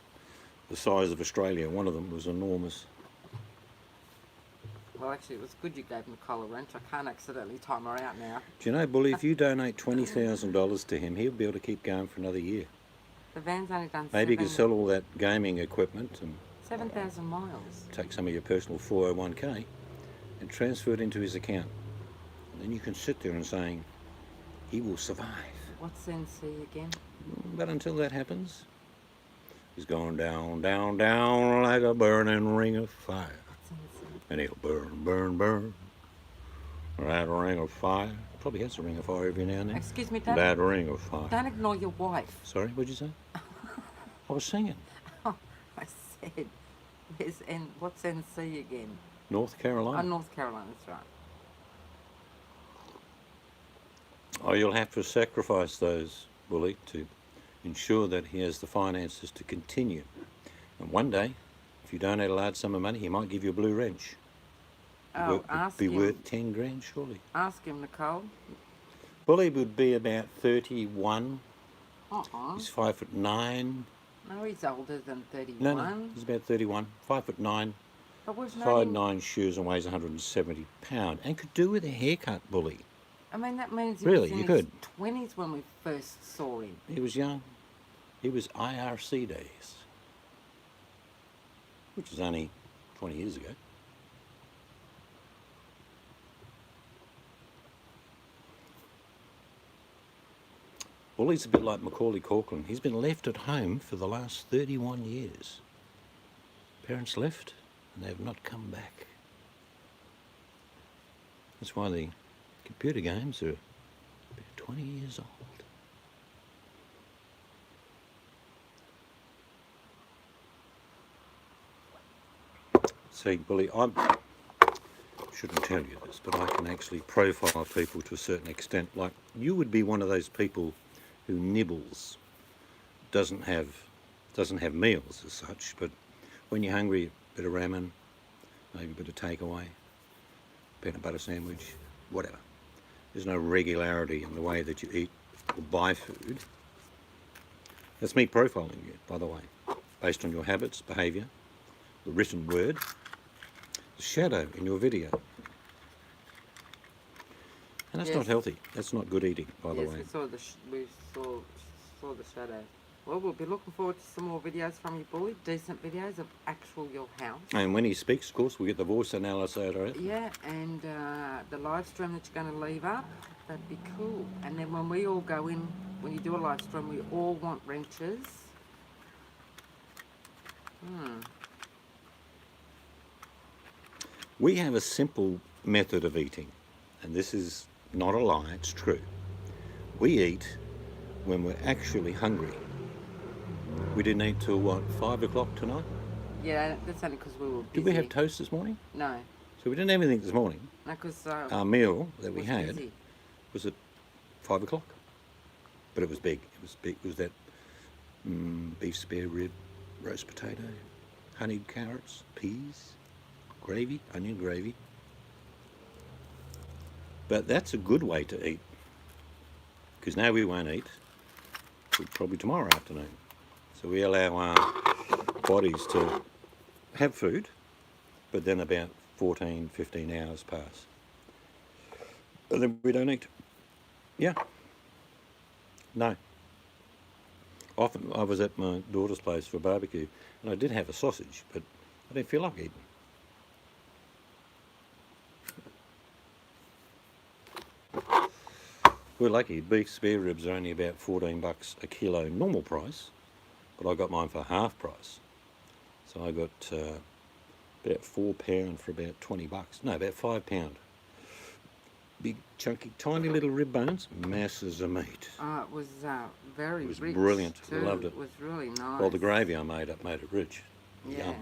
the size of Australia. One of them was enormous. Well, actually, it was good you gave Nicole a wrench. I can't accidentally time her out now. Do you know, Bully, if you donate $20,000 to him, he'll be able to keep going for another year. The van's only done Maybe you can sell all that gaming equipment and 7,000 miles. take some of your personal 401k and transfer it into his account. And then you can sit there and saying, he will survive. What's NC again? But until that happens, he's going down, down, down like a burning ring of fire. What's NC? And he'll burn, burn, burn. That ring of fire. Probably has a ring of fire every now and then. Excuse me, That ring of fire. don't ignore your wife. Sorry, what'd you say? I was singing. Oh, I said, what's NC again? North Oh, Carolina. North Carolina, that's right. Oh, you'll have to sacrifice those, Bully, to ensure that he has the finances to continue. And one day, if you donate a large sum of money, he might give you a blue wrench. Oh, ask Be him. worth 10 grand, surely. Ask him, Nicole. Bully would be about 31. Uh-uh. He's 5'9". No, he's older than 31. No, he's about 31. 5'9". But we've known Size him, 9 shoes and weighs 170 pounds. And could do with a haircut, Bully. I mean, that means he Really, was in you his could. 20s when we first saw him. He was young. He was IRC days, which is only 20 years ago. Bully's a bit like Macaulay Culkin. He's been left at home for the last 31 years. Parents left and they have not come back. That's why the computer games are about 20 years old. See, Bully, I shouldn't tell you this, but I can actually profile people to a certain extent. Like, you would be one of those people who nibbles, doesn't have meals as such, but when you're hungry, a bit of ramen, maybe a bit of takeaway, peanut butter sandwich, whatever. There's no regularity in the way that you eat or buy food. That's me profiling you, by the way, based on your habits, behaviour, the written word, the shadow in your video. And that's Yes. not healthy. That's not good eating, by the Yes, way. we saw saw the shadow. Well, we'll be looking forward to some more videos from you, Bully. Decent videos of actual your house. And when he speaks, of course, we get the voice analysis out of it. Yeah, and the live stream that you're going to leave up, that'd be cool. And then when we all go in, when you do a live stream, we all want wrenches. We have a simple method of eating, and this is not a lie, it's true. We eat when we're actually hungry. We didn't eat till what, 5 o'clock tonight? Yeah, that's only because we were busy. Did we have toast this morning? No. So we didn't have anything this morning. No, because Our meal that we had busy. was at 5 o'clock. But it was big. It was big. It was that beef spare rib, roast potato, honeyed carrots, peas, gravy, onion gravy. But that's a good way to eat. Because now we won't eat. Probably tomorrow afternoon. So we allow our bodies to have food, but then about 14, 15 hours pass. And then we don't eat. Yeah. No. Often I was at my daughter's place for a barbecue, and I did have a sausage, but I didn't feel like eating. We're lucky. Beef spare ribs are only about $14 a kilo normal price, but I got mine for half price. So I got about £4 for about $20. No, about £5. Big, chunky, tiny little rib bones, masses of meat. It was very It was rich. brilliant. Too. I loved it. It was really nice. Well, the gravy I made made it rich. Yeah. Yum.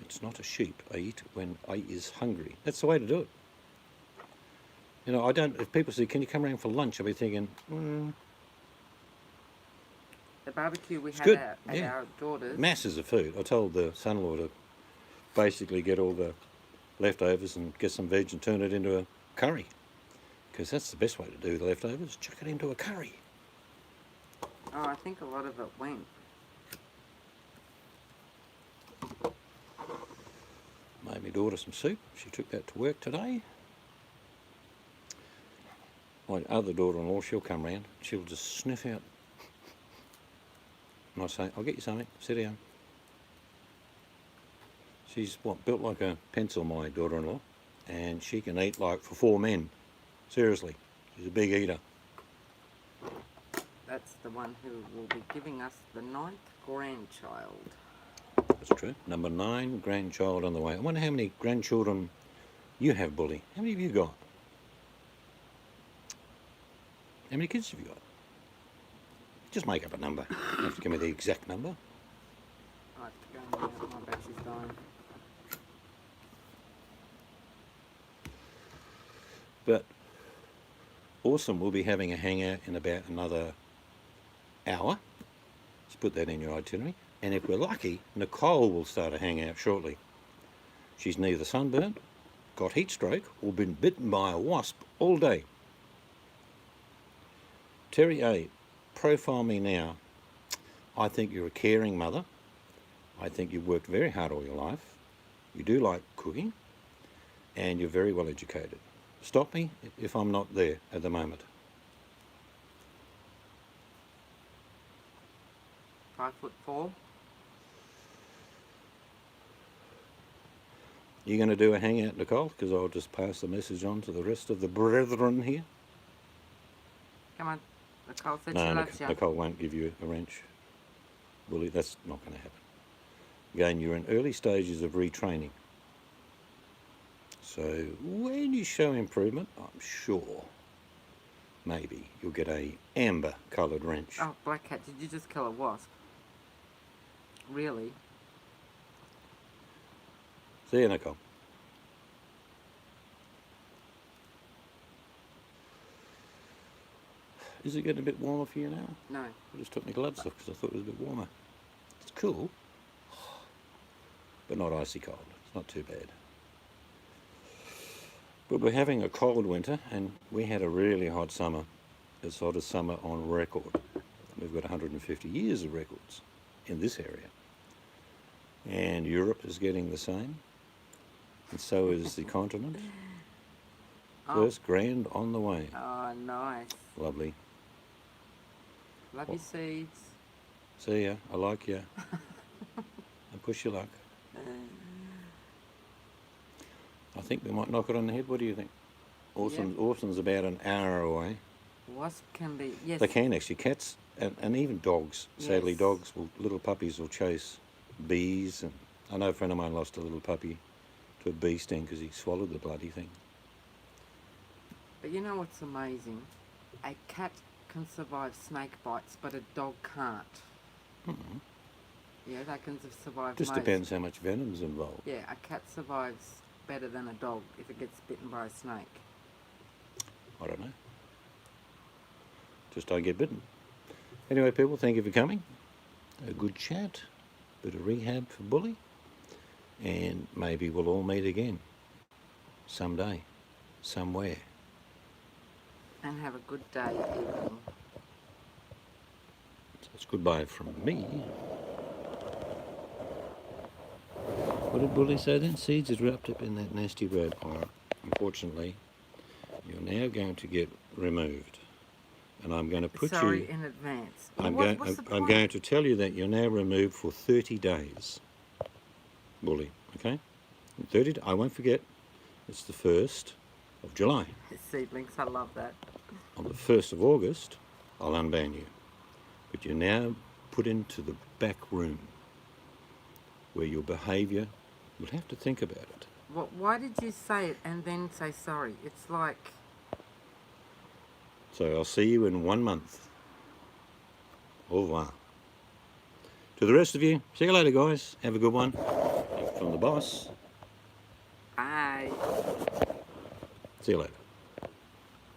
It's not a sheep. I eat when I is hungry. That's the way to do it. You know, I don't. If people say, "Can you come around for lunch?" I'll be thinking, The barbecue we It's had good, at yeah. our daughter's. masses of food. I told the son-in-law to basically get all the leftovers and get some veg and turn it into a curry, because that's the best way to do the leftovers. Chuck it into a curry. Oh, I think a lot of it went. Made my daughter some soup. She took that to work today. My other daughter-in-law, she'll come round. She'll just sniff out. And I say, "I'll get you something. Sit down." She's built like a pencil, my daughter-in-law, and she can eat like for 4 men. Seriously, she's a big eater. That's the one who will be giving us the 9th grandchild. That's true. Number 9, grandchild on the way. I wonder how many grandchildren you have, Bully. How many have you got? How many kids have you got? Just make up a number. You don't have to give me the exact number. I have to go now. My battery's dying. But awesome, we'll be having a hangout in about another hour. Let's put that in your itinerary. And if we're lucky, Nicole will start a hangout shortly. She's neither sunburnt, got heat stroke, or been bitten by a wasp all day. Terry A, profile me now. I think you're a caring mother. I think you've worked very hard all your life. You do like cooking, and you're very well educated. Stop me if I'm not there at the moment. 5'4". You going to do a hangout, Nicole? Because I'll just pass the message on to the rest of the brethren here. Come on. Nicole said she No, loves you. Nicole won't give you a wrench. Bully, that's not going to happen. Again, you're in early stages of retraining. So when you show improvement, I'm sure maybe you'll get a amber coloured wrench. Oh, Black Cat, did you just kill a wasp? Really? See you, Nicole. Is it getting a bit warmer for you now? No. I just took my gloves off because I thought it was a bit warmer. It's cool, but not icy cold. It's not too bad. But we're having a cold winter, and we had a really hot summer. As hot as summer on record. We've got 150 years of records in this area. And Europe is getting the same. And so is the continent. Oh. First grand on the way. Oh, nice. Lovely. Love you, Seeds. See ya. I like ya. And push your luck. I think we might knock it on the head. What do you think? Orson's about an hour away. Wasp can be, yes. They can actually. Cats and even dogs. Sadly, Yes. dogs little puppies will chase bees. And I know a friend of mine lost a little puppy to a bee sting because he swallowed the bloody thing. But you know what's amazing? A cat can survive snake bites, but a dog can't. Mm-hmm. Yeah, they can survive Just most. depends how much venom's involved. Yeah, a cat survives better than a dog if it gets bitten by a snake. I don't know. Just don't get bitten. Anyway, people, thank you for coming. A good chat, bit of rehab for Bully, and maybe we'll all meet again someday, somewhere. And have a good day, evening. So it's goodbye from me. What did Bully say then? Seeds is wrapped up in that nasty road wire. Unfortunately, you're now going to get removed. And I'm going to put Sorry you... in advance. I'm What's going to tell you that you're now removed for 30 days, Bully, okay? 30. I won't forget, it's the 1st of July. Seedlings, I love that. On the 1st of August, I'll unban you. But you're now put into the back room where your behaviour, you'll have to think about it. Why did you say it and then say sorry? It's like... So I'll see you in 1 month. Au revoir. To the rest of you, see you later, guys. Have a good one. From the boss. Bye. See you later.